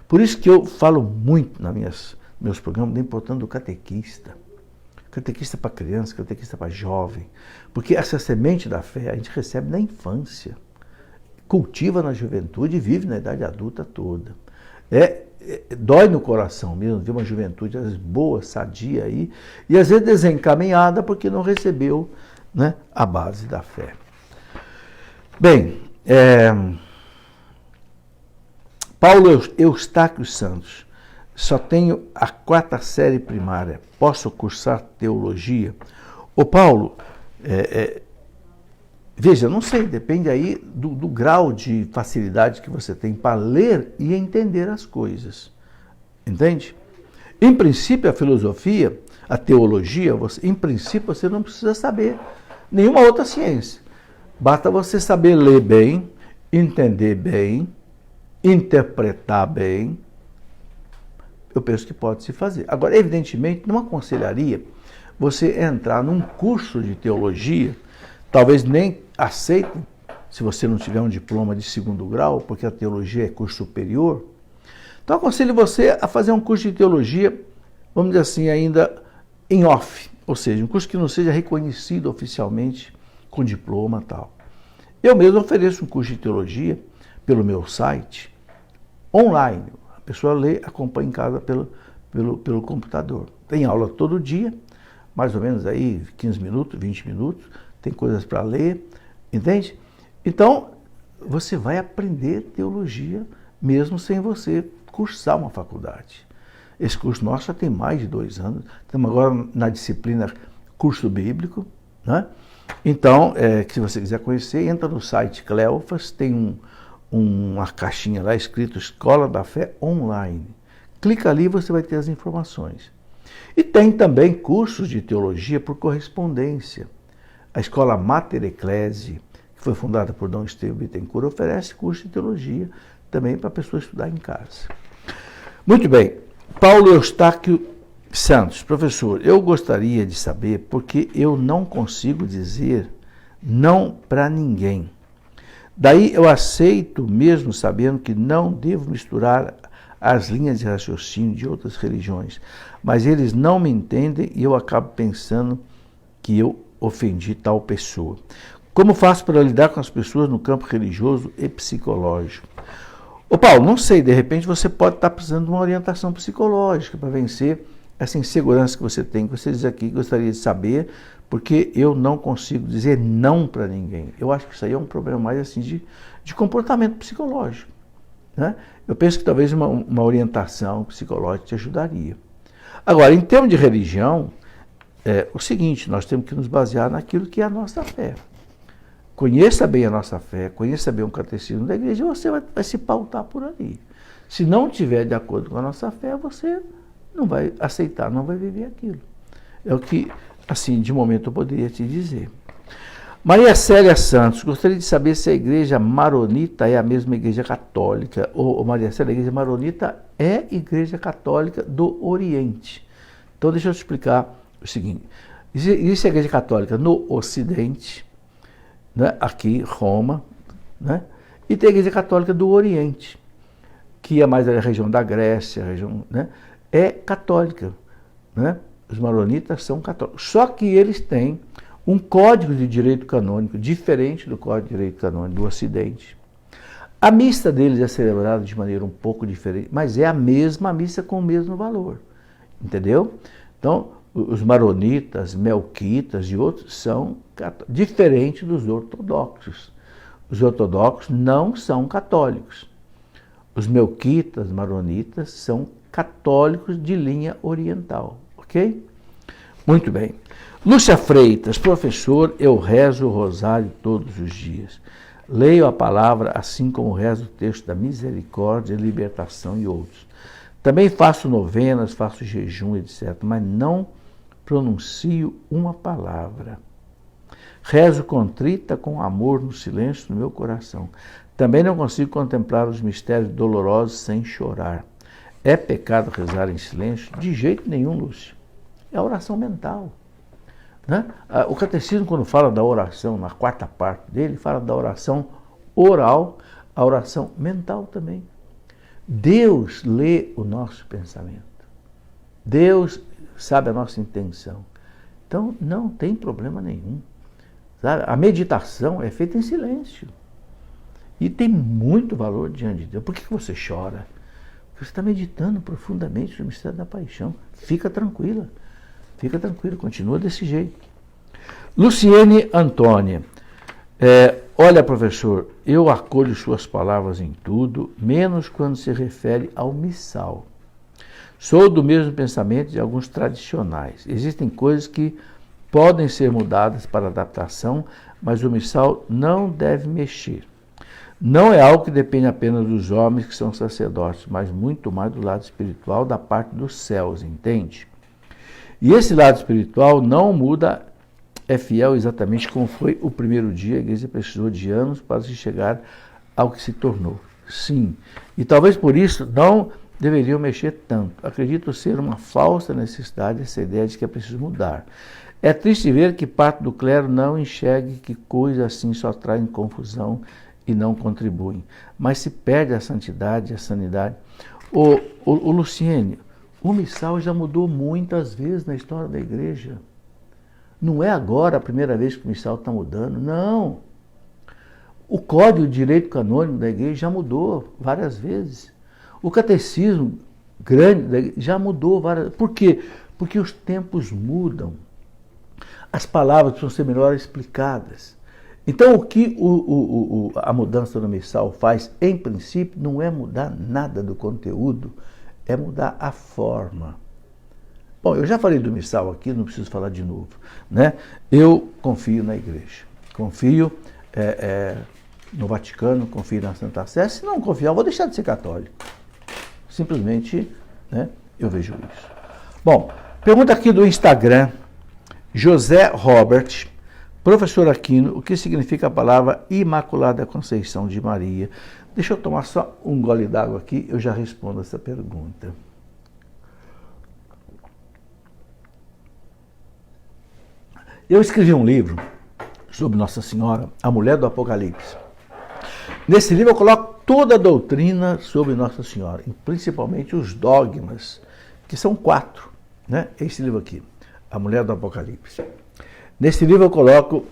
Por isso que eu falo muito nos meus programas da importância do catequista. Catequista para criança, catequista para jovem. Porque essa semente da fé a gente recebe na infância. Cultiva na juventude e vive na idade adulta toda. Dói no coração mesmo ver uma juventude, às vezes, boa, sadia aí, e às vezes desencaminhada porque não recebeu, né, a base da fé. Bem, Paulo Eustáquio Santos, só tenho a 4ª série primária, posso cursar teologia? Ô Paulo, Veja, não sei, depende aí do grau de facilidade que você tem para ler e entender as coisas. Entende? Em princípio, a filosofia, a teologia, em princípio, você não precisa saber nenhuma outra ciência. Basta você saber ler bem, entender bem, interpretar bem. Eu penso que pode se fazer. Agora, evidentemente, não aconselharia você entrar num curso de teologia, talvez nem aceitem, se você não tiver um diploma de 2º grau, porque a teologia é curso superior. Então, aconselho você a fazer um curso de teologia, vamos dizer assim, ainda em off, ou seja, um curso que não seja reconhecido oficialmente com diploma e tal. Eu mesmo ofereço um curso de teologia pelo meu site, online. A pessoa lê, acompanha em casa pelo computador. Tem aula todo dia, mais ou menos aí 15 minutos, 20 minutos, tem coisas para ler, entende? Então, você vai aprender teologia mesmo sem você cursar uma faculdade. Esse curso nosso já tem mais de 2 anos, estamos agora na disciplina curso bíblico, né? Então, que se você quiser conhecer, entra no site Cleofas, tem uma caixinha lá escrito Escola da Fé Online. Clica ali e você vai ter as informações. E tem também cursos de teologia por correspondência. A Escola Mater Ecclesiae, que foi fundada por Dom Estevão Bittencourt, oferece curso de teologia também para a pessoa estudar em casa. Muito bem. Paulo Eustáquio Santos, professor, eu gostaria de saber porque eu não consigo dizer não para ninguém. Daí eu aceito mesmo sabendo que não devo misturar as linhas de raciocínio de outras religiões, mas eles não me entendem e eu acabo pensando que eu ofendi tal pessoa. Como faço para lidar com as pessoas no campo religioso e psicológico? Ô Paulo, não sei, de repente você pode estar precisando de uma orientação psicológica para vencer essa insegurança que você tem, que você diz aqui, gostaria de saber, porque eu não consigo dizer não para ninguém. Eu acho que isso aí é um problema mais assim de comportamento psicológico, né? Eu penso que talvez uma orientação psicológica te ajudaria. Agora, em termos de religião, é o seguinte, nós temos que nos basear naquilo que é a nossa fé. Conheça bem a nossa fé, conheça bem o catecismo da igreja, e você vai se pautar por ali. Se não estiver de acordo com a nossa fé, você não vai aceitar, não vai viver aquilo. É o que, assim, de momento eu poderia te dizer. Maria Célia Santos, gostaria de saber se a igreja maronita é a mesma igreja católica. Ou Maria Célia, a igreja maronita é igreja católica do Oriente. Então deixa eu te explicar o seguinte. Existe a igreja católica no Ocidente, né, aqui, Roma, né, e tem a igreja católica do Oriente, que é mais a região da Grécia, a região, né, é católica, né? Os maronitas são católicos, só que eles têm um código de direito canônico diferente do código de direito canônico do Ocidente. A missa deles é celebrada de maneira um pouco diferente, mas é a mesma missa com o mesmo valor, entendeu? Então, os maronitas, melquitas e outros são diferentes dos ortodoxos. Os ortodoxos não são católicos. Os melquitas, maronitas, são católicos de linha oriental, ok? Muito bem. Lúcia Freitas, professor, eu rezo o rosário todos os dias. Leio a palavra, assim como rezo o texto da misericórdia, libertação e outros. Também faço novenas, faço jejum, etc., mas não pronuncio uma palavra. Rezo contrita com amor no silêncio do meu coração. Também não consigo contemplar os mistérios dolorosos sem chorar. É pecado rezar em silêncio? De jeito nenhum, Lúcio. É a oração mental, né? O catecismo, quando fala da oração, na 4ª parte dele, fala da oração oral, a oração mental também. Deus lê o nosso pensamento. Deus sabe a nossa intenção. Então, não tem problema nenhum. Sabe? A meditação é feita em silêncio. E tem muito valor diante de Deus. Por que você chora? Porque você está meditando profundamente no mistério da paixão. Fica tranquila. Fica tranquila, continua desse jeito. Luciene Antônia. Olha, professor, eu acolho suas palavras em tudo, menos quando se refere ao missal. Sou do mesmo pensamento de alguns tradicionais. Existem coisas que podem ser mudadas para adaptação, mas o missal não deve mexer. Não é algo que depende apenas dos homens que são sacerdotes, mas muito mais do lado espiritual da parte dos céus, entende? E esse lado espiritual não muda, é fiel exatamente como foi o primeiro dia. A igreja precisou de anos para se chegar ao que se tornou. Sim, e talvez por isso não deveriam mexer tanto. Acredito ser uma falsa necessidade essa ideia de que é preciso mudar. É triste ver que parte do clero não enxergue que coisas assim só trazem confusão e não contribuem, mas se perde a santidade, a sanidade. O Luciene, o missal já mudou muitas vezes na história da igreja. Não é agora a primeira vez que o missal está mudando, não. O Código de Direito Canônico da igreja já mudou várias vezes. O catecismo grande da igreja já mudou várias vezes. Por quê? Porque os tempos mudam. As palavras precisam ser melhor explicadas. Então, o que a mudança no missal faz, em princípio, não é mudar nada do conteúdo, é mudar a forma. Bom, eu já falei do missal aqui, não preciso falar de novo, né? Eu confio na igreja, confio no Vaticano, confio na Santa Sé. Se não confiar, eu vou deixar de ser católico. Simplesmente, né, eu vejo isso. Bom, pergunta aqui do Instagram, José Robert. Professor Aquino, o que significa a palavra Imaculada Conceição de Maria? Deixa eu tomar só um gole d'água aqui, eu já respondo essa pergunta. Eu escrevi um livro sobre Nossa Senhora, a Mulher do Apocalipse. Nesse livro eu coloco toda a doutrina sobre Nossa Senhora, principalmente os dogmas, que são 4, né? Esse livro aqui, a Mulher do Apocalipse. Nesse livro eu coloco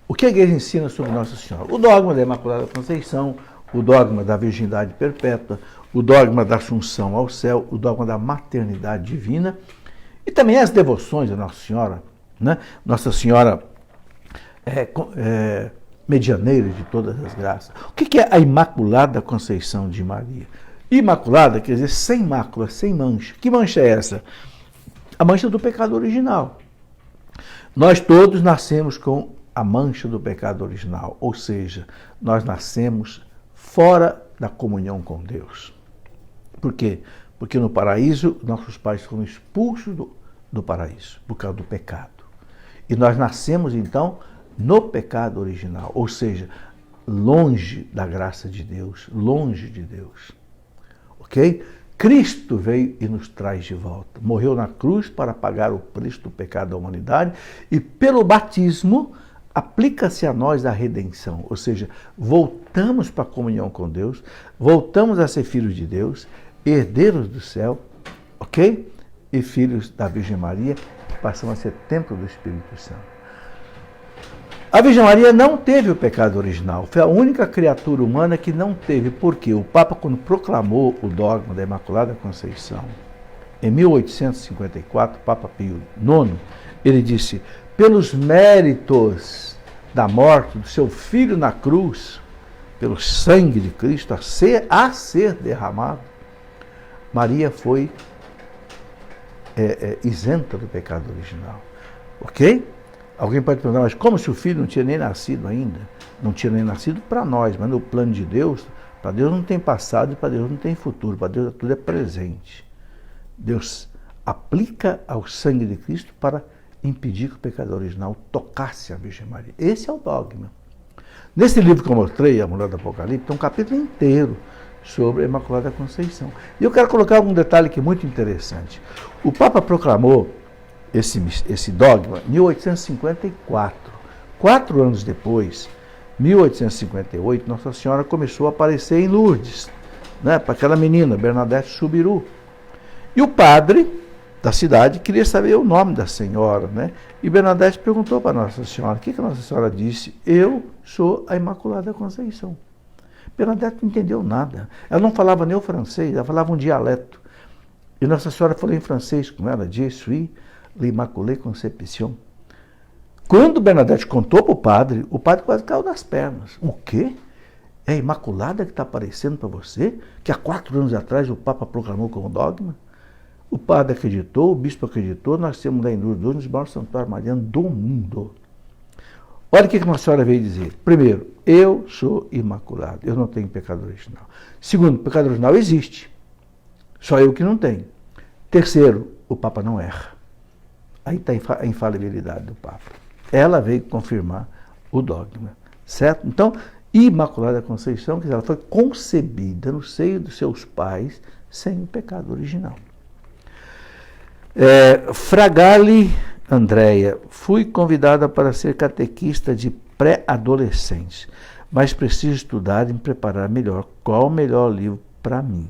o que a igreja ensina sobre Nossa Senhora. O dogma da Imaculada Conceição, o dogma da virgindade perpétua, o dogma da Assunção ao céu, o dogma da maternidade divina e também as devoções a Nossa Senhora, né? Nossa Senhora medianeira de todas as graças. O que é a Imaculada Conceição de Maria? Imaculada quer dizer sem mácula, sem mancha. Que mancha é essa? A mancha do pecado original. Nós todos nascemos com a mancha do pecado original, ou seja, nós nascemos fora da comunhão com Deus. Por quê? Porque no paraíso, nossos pais foram expulsos do paraíso, por causa do pecado. E nós nascemos, então, no pecado original, ou seja, longe da graça de Deus, longe de Deus. Ok? Cristo veio e nos traz de volta. Morreu na cruz para pagar o preço do pecado da humanidade e pelo batismo aplica-se a nós a redenção. Ou seja, voltamos para a comunhão com Deus, voltamos a ser filhos de Deus, herdeiros do céu, ok? E filhos da Virgem Maria, passamos a ser templo do Espírito Santo. A Virgem Maria não teve o pecado original, foi a única criatura humana que não teve, porque o Papa, quando proclamou o dogma da Imaculada Conceição, em 1854, Papa Pio IX, ele disse, pelos méritos da morte do seu filho na cruz, pelo sangue de Cristo a ser derramado, Maria foi isenta do pecado original, ok? Alguém pode perguntar, mas como se o filho não tinha nem nascido ainda? Não tinha nem nascido para nós, mas no plano de Deus, para Deus não tem passado e para Deus não tem futuro, para Deus tudo é presente. Deus aplica ao sangue de Cristo para impedir que o pecado original tocasse a Virgem Maria. Esse é o dogma. Nesse livro que eu mostrei, A Mulher do Apocalipse, tem um capítulo inteiro sobre a Imaculada Conceição. E eu quero colocar um detalhe que é muito interessante. O Papa proclamou esse dogma em 1854. 4 anos depois, 1858, Nossa Senhora começou a aparecer em Lourdes, né, para aquela menina, Bernadette Soubirous. E o padre da cidade queria saber o nome da senhora, né? E Bernadette perguntou para Nossa Senhora, o que a Nossa Senhora disse? Eu sou a Imaculada Conceição. Bernadette não entendeu nada. Ela não falava nem o francês, ela falava um dialeto. E Nossa Senhora falou em francês com ela, Je suis l'Immaculée Conception. Quando Bernadette contou para o padre quase caiu das pernas. O quê? É a Imaculada que está aparecendo para você? Que há 4 anos atrás o Papa proclamou como dogma? O padre acreditou, o bispo acreditou, nós temos lá em Lourdes um dos maiores santuários marianos do mundo. Olha o que Nossa Senhora veio dizer. Primeiro, eu sou imaculado, eu não tenho pecado original. Segundo, pecado original existe, só eu que não tenho. Terceiro, o Papa não erra. Aí está a infalibilidade do Papa. Ela veio confirmar o dogma, certo? Então, Imaculada Conceição, quer dizer, ela foi concebida no seio dos seus pais sem o pecado original. Fragale Andréia, fui convidada para ser catequista de pré-adolescentes, mas preciso estudar e me preparar melhor. Qual o melhor livro para mim?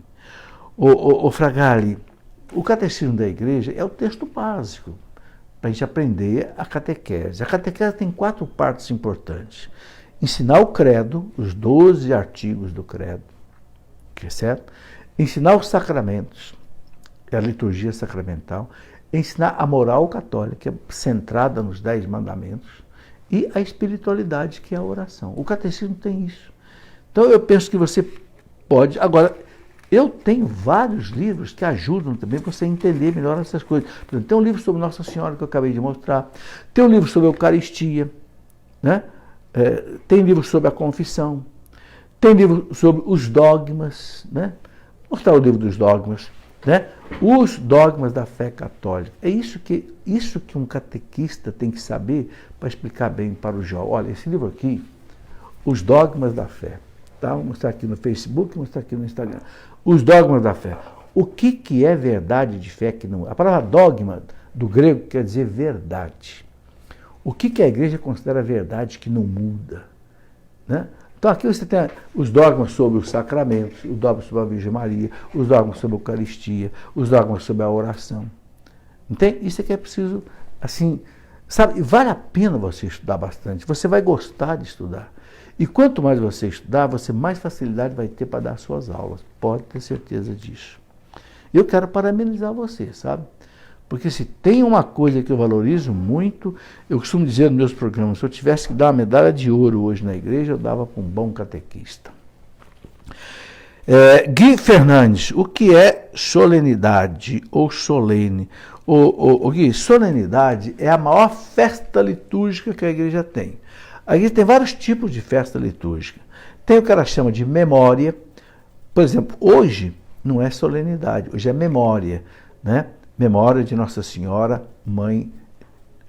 O Fragale, o Catecismo da Igreja é o texto básico para a gente aprender a catequese. A catequese tem 4 partes importantes. Ensinar o credo, os 12 artigos do credo, que é certo? Ensinar os sacramentos, a liturgia sacramental, ensinar a moral católica, que é centrada nos 10 mandamentos, e a espiritualidade, que é a oração. O catecismo tem isso. Então eu penso que você pode... Agora, eu tenho vários livros que ajudam também para você entender melhor essas coisas. Por exemplo, tem um livro sobre Nossa Senhora que eu acabei de mostrar, tem um livro sobre a Eucaristia, né? Tem livro sobre a confissão, tem livro sobre os dogmas, né? Vou mostrar o livro dos dogmas, né? Os dogmas da fé católica. É isso que um catequista tem que saber para explicar bem para o jovem. Olha, esse livro aqui, Os Dogmas da Fé. Tá? Vou mostrar aqui no Facebook, vou mostrar aqui no Instagram. Os dogmas da fé. O que é verdade de fé que não... A palavra dogma, do grego, quer dizer verdade. O que a igreja considera verdade que não muda? Né? Então aqui você tem os dogmas sobre os sacramentos, os dogmas sobre a Virgem Maria, os dogmas sobre a Eucaristia, os dogmas sobre a oração. Entende? Isso é que é preciso, assim, sabe, vale a pena você estudar bastante, você vai gostar de estudar. E quanto mais você estudar, você mais facilidade vai ter para dar suas aulas, pode ter certeza disso. Eu quero parabenizar você, sabe? Porque se tem uma coisa que eu valorizo muito, eu costumo dizer nos meus programas, se eu tivesse que dar uma medalha de ouro hoje na igreja, eu dava para um bom catequista. Gui Fernandes, o que é solenidade ou solene? Gui, solenidade é a maior festa litúrgica que a igreja tem. A igreja tem vários tipos de festa litúrgica. Tem o que ela chama de memória. Por exemplo, hoje não é solenidade, hoje é memória, né? Memória de Nossa Senhora, Mãe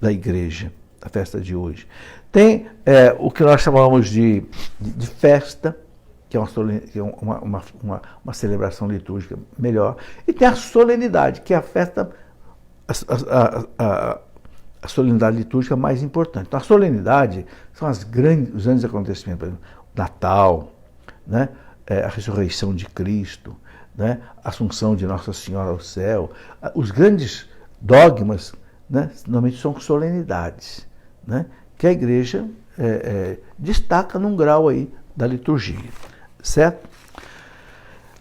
da Igreja, a festa de hoje. Tem o que nós chamamos de festa, que é uma celebração litúrgica melhor, e tem a solenidade, que é a festa, a solenidade litúrgica mais importante. Então, a solenidade são os grandes acontecimentos, por exemplo, Natal, né? A ressurreição de Cristo, né? A Assunção de Nossa Senhora ao céu. Os grandes dogmas, né? Normalmente são solenidades, né? Que a igreja destaca num grau aí da liturgia, certo?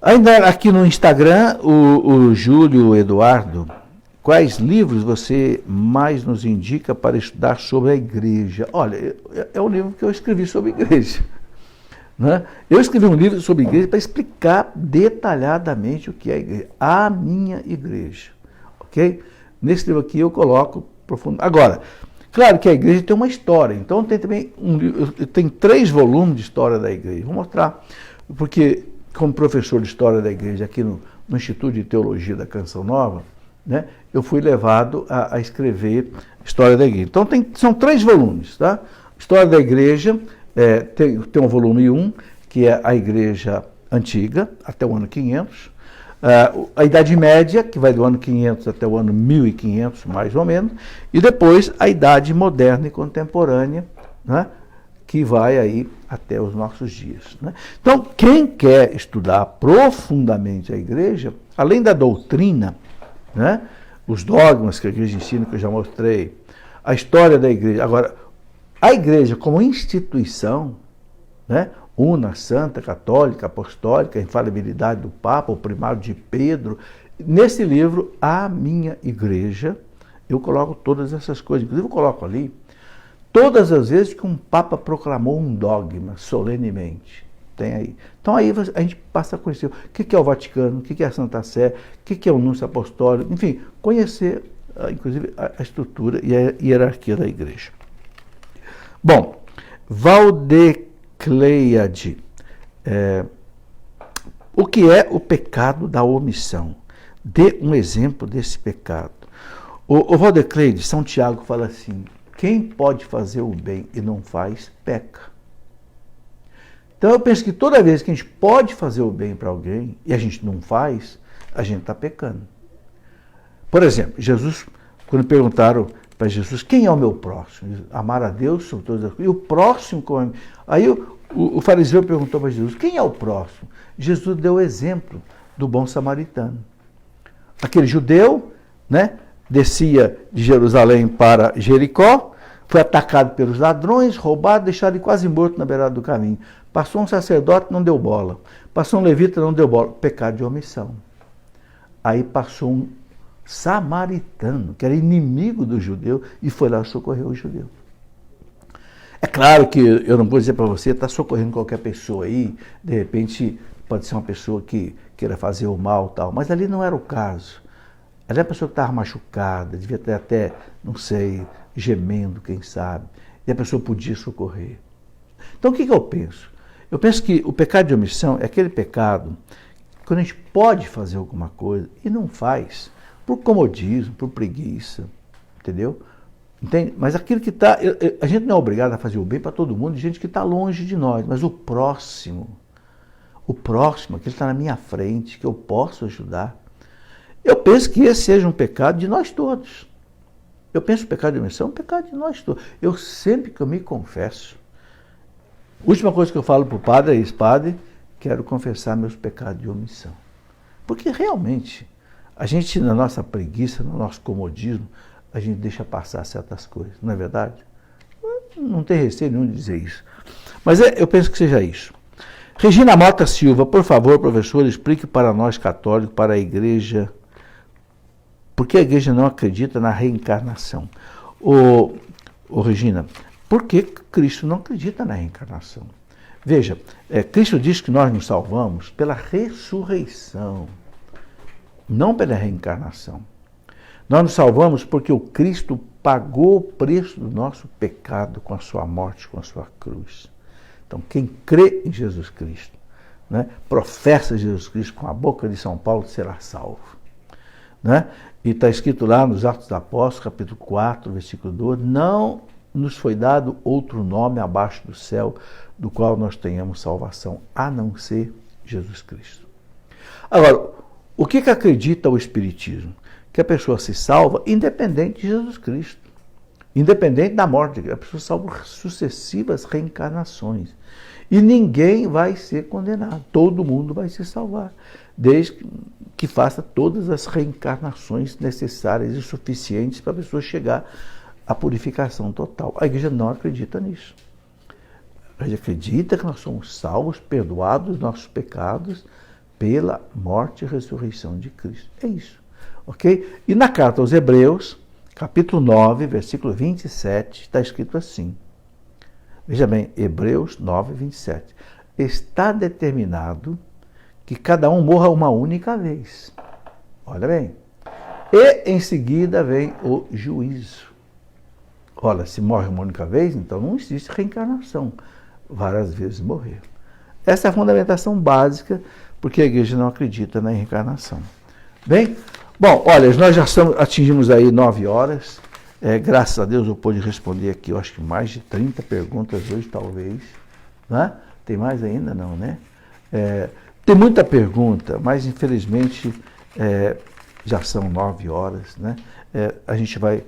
Ainda aqui no Instagram, o Júlio Eduardo, quais livros você mais nos indica para estudar sobre a igreja? Olha, é um livro que eu escrevi sobre a igreja. Né? Eu escrevi um livro sobre a igreja para explicar detalhadamente o que é a igreja. A minha igreja. Ok? Nesse livro aqui eu coloco profundo. Agora, claro que a igreja tem uma história. Então tem também tem 3 volumes de história da igreja. Vou mostrar. Porque, como professor de história da igreja aqui no Instituto de Teologia da Canção Nova, né, eu fui levado a escrever História da Igreja. Então são 3 volumes. Tá? História da Igreja. Tem um volume 1, que é a Igreja Antiga, até o ano 500. A Idade Média, que vai do ano 500 até o ano 1500, mais ou menos. E depois a Idade Moderna e Contemporânea, né, que vai aí até os nossos dias. Né? Então, quem quer estudar profundamente a Igreja, além da doutrina, né, os dogmas que a Igreja ensina, que eu já mostrei, a história da Igreja. Agora, a Igreja como instituição, né, una, santa, católica, apostólica, a infalibilidade do Papa, o primado de Pedro, nesse livro, A Minha Igreja, eu coloco todas essas coisas. Inclusive eu coloco ali todas as vezes que um Papa proclamou um dogma, solenemente. Tem aí. Então aí a gente passa a conhecer o que é o Vaticano, o que é a Santa Sé, o que é o Núncio Apostólico, enfim, conhecer inclusive a estrutura e a hierarquia da Igreja. Bom, Valdecleiade. O que é o pecado da omissão? Dê um exemplo desse pecado. O Valdecleide, São Tiago fala assim, quem pode fazer o bem e não faz, peca. Então eu penso que toda vez que a gente pode fazer o bem para alguém e a gente não faz, a gente está pecando. Por exemplo, Jesus, quando perguntaram para Jesus, quem é o meu próximo? Amar a Deus sobre todas as coisas. E o próximo como é? Aí o fariseu perguntou para Jesus, quem é o próximo? Jesus deu o exemplo do bom samaritano. Aquele judeu, né, descia de Jerusalém para Jericó, foi atacado pelos ladrões, roubado, deixado ele quase morto na beirada do caminho. Passou um sacerdote, não deu bola. Passou um levita, não deu bola. Pecado de omissão. Aí passou um samaritano, que era inimigo do judeu, e foi lá socorrer o judeu. É claro que eu não vou dizer para você, está socorrendo qualquer pessoa aí, de repente pode ser uma pessoa que queira fazer o mal, tal, mas ali não era o caso. Ali era a pessoa que estava machucada, devia ter até, não sei, gemendo, quem sabe, e a pessoa podia socorrer. Então o que eu penso? Eu penso que o pecado de omissão é aquele pecado quando a gente pode fazer alguma coisa e não faz, por comodismo, por preguiça, entendeu? Entende? Mas aquilo que está... A gente não é obrigado a fazer o bem para todo mundo, gente que está longe de nós, mas o próximo, aquele que está na minha frente, que eu posso ajudar, eu penso que esse seja um pecado de nós todos. Eu penso que o pecado de omissão é um pecado de nós todos. Eu sempre que eu me confesso, a última coisa que eu falo para o padre é isso, padre, quero confessar meus pecados de omissão. Porque realmente, a gente na nossa preguiça, no nosso comodismo, a gente deixa passar certas coisas, não é verdade? Não tem receio nenhum de dizer isso. Mas eu penso que seja isso. Regina Mota Silva, por favor, professor, explique para nós católicos, para a igreja, por que a igreja não acredita na reencarnação? Regina, por que Cristo não acredita na reencarnação? Veja, Cristo diz que nós nos salvamos pela ressurreição, não pela reencarnação. Nós nos salvamos porque o Cristo pagou o preço do nosso pecado com a sua morte, com a sua cruz. Então, quem crê em Jesus Cristo, né, professa Jesus Cristo com a boca de São Paulo, será salvo. Né? E está escrito lá nos Atos dos Apóstolos, capítulo 4, versículo 12, não nos foi dado outro nome abaixo do céu, do qual nós tenhamos salvação, a não ser Jesus Cristo. Agora, o que acredita o Espiritismo? Que a pessoa se salva independente de Jesus Cristo, independente da morte, a pessoa salva por sucessivas reencarnações. E ninguém vai ser condenado, todo mundo vai se salvar, desde que faça todas as reencarnações necessárias e suficientes para a pessoa chegar à purificação total. A igreja não acredita nisso. A igreja acredita que nós somos salvos, perdoados dos nossos pecados, pela morte e ressurreição de Cristo. É isso. Ok? E na carta aos Hebreus, capítulo 9, versículo 27, está escrito assim. Veja bem, Hebreus 9, 27. Está determinado que cada um morra uma única vez. Olha bem. E em seguida vem o juízo. Olha, se morre uma única vez, então não existe reencarnação. Várias vezes morrer. Essa é a fundamentação básica, porque a igreja não acredita na reencarnação. Bem, bom, olha, nós já atingimos aí 9 horas. Graças a Deus eu pude responder aqui, eu acho que mais de 30 perguntas hoje, talvez. Né? Tem mais ainda? Não, né? Tem muita pergunta, mas infelizmente já são 9 horas. Né? A gente vai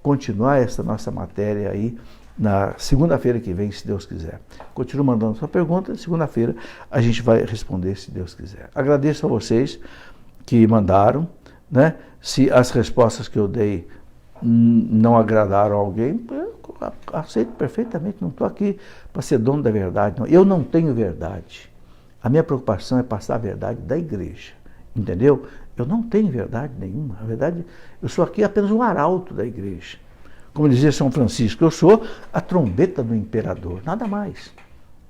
continuar essa nossa matéria aí na segunda-feira que vem, se Deus quiser. Continua mandando sua pergunta, segunda-feira a gente vai responder, se Deus quiser. Agradeço a vocês que mandaram, né? Se as respostas que eu dei não agradaram a alguém, eu aceito perfeitamente, não estou aqui para ser dono da verdade. Não. Eu não tenho verdade. A minha preocupação é passar a verdade da igreja, entendeu? Eu não tenho verdade nenhuma. Na verdade, eu sou aqui apenas um arauto da igreja. Como dizia São Francisco, eu sou a trombeta do imperador, nada mais.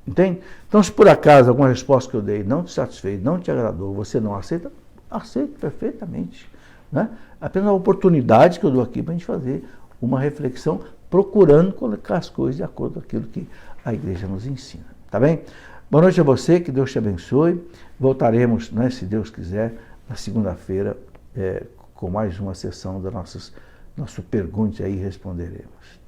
Entende? Então, se por acaso alguma resposta que eu dei não te satisfez, não te agradou, você não aceita, aceito perfeitamente. Né? Apenas a oportunidade que eu dou aqui para a gente fazer uma reflexão, procurando colocar as coisas de acordo com aquilo que a igreja nos ensina. Tá bem? Boa noite a você, que Deus te abençoe. Voltaremos, né, se Deus quiser, na segunda-feira, com mais uma sessão da nosso Pergunte Aí e Responderemos.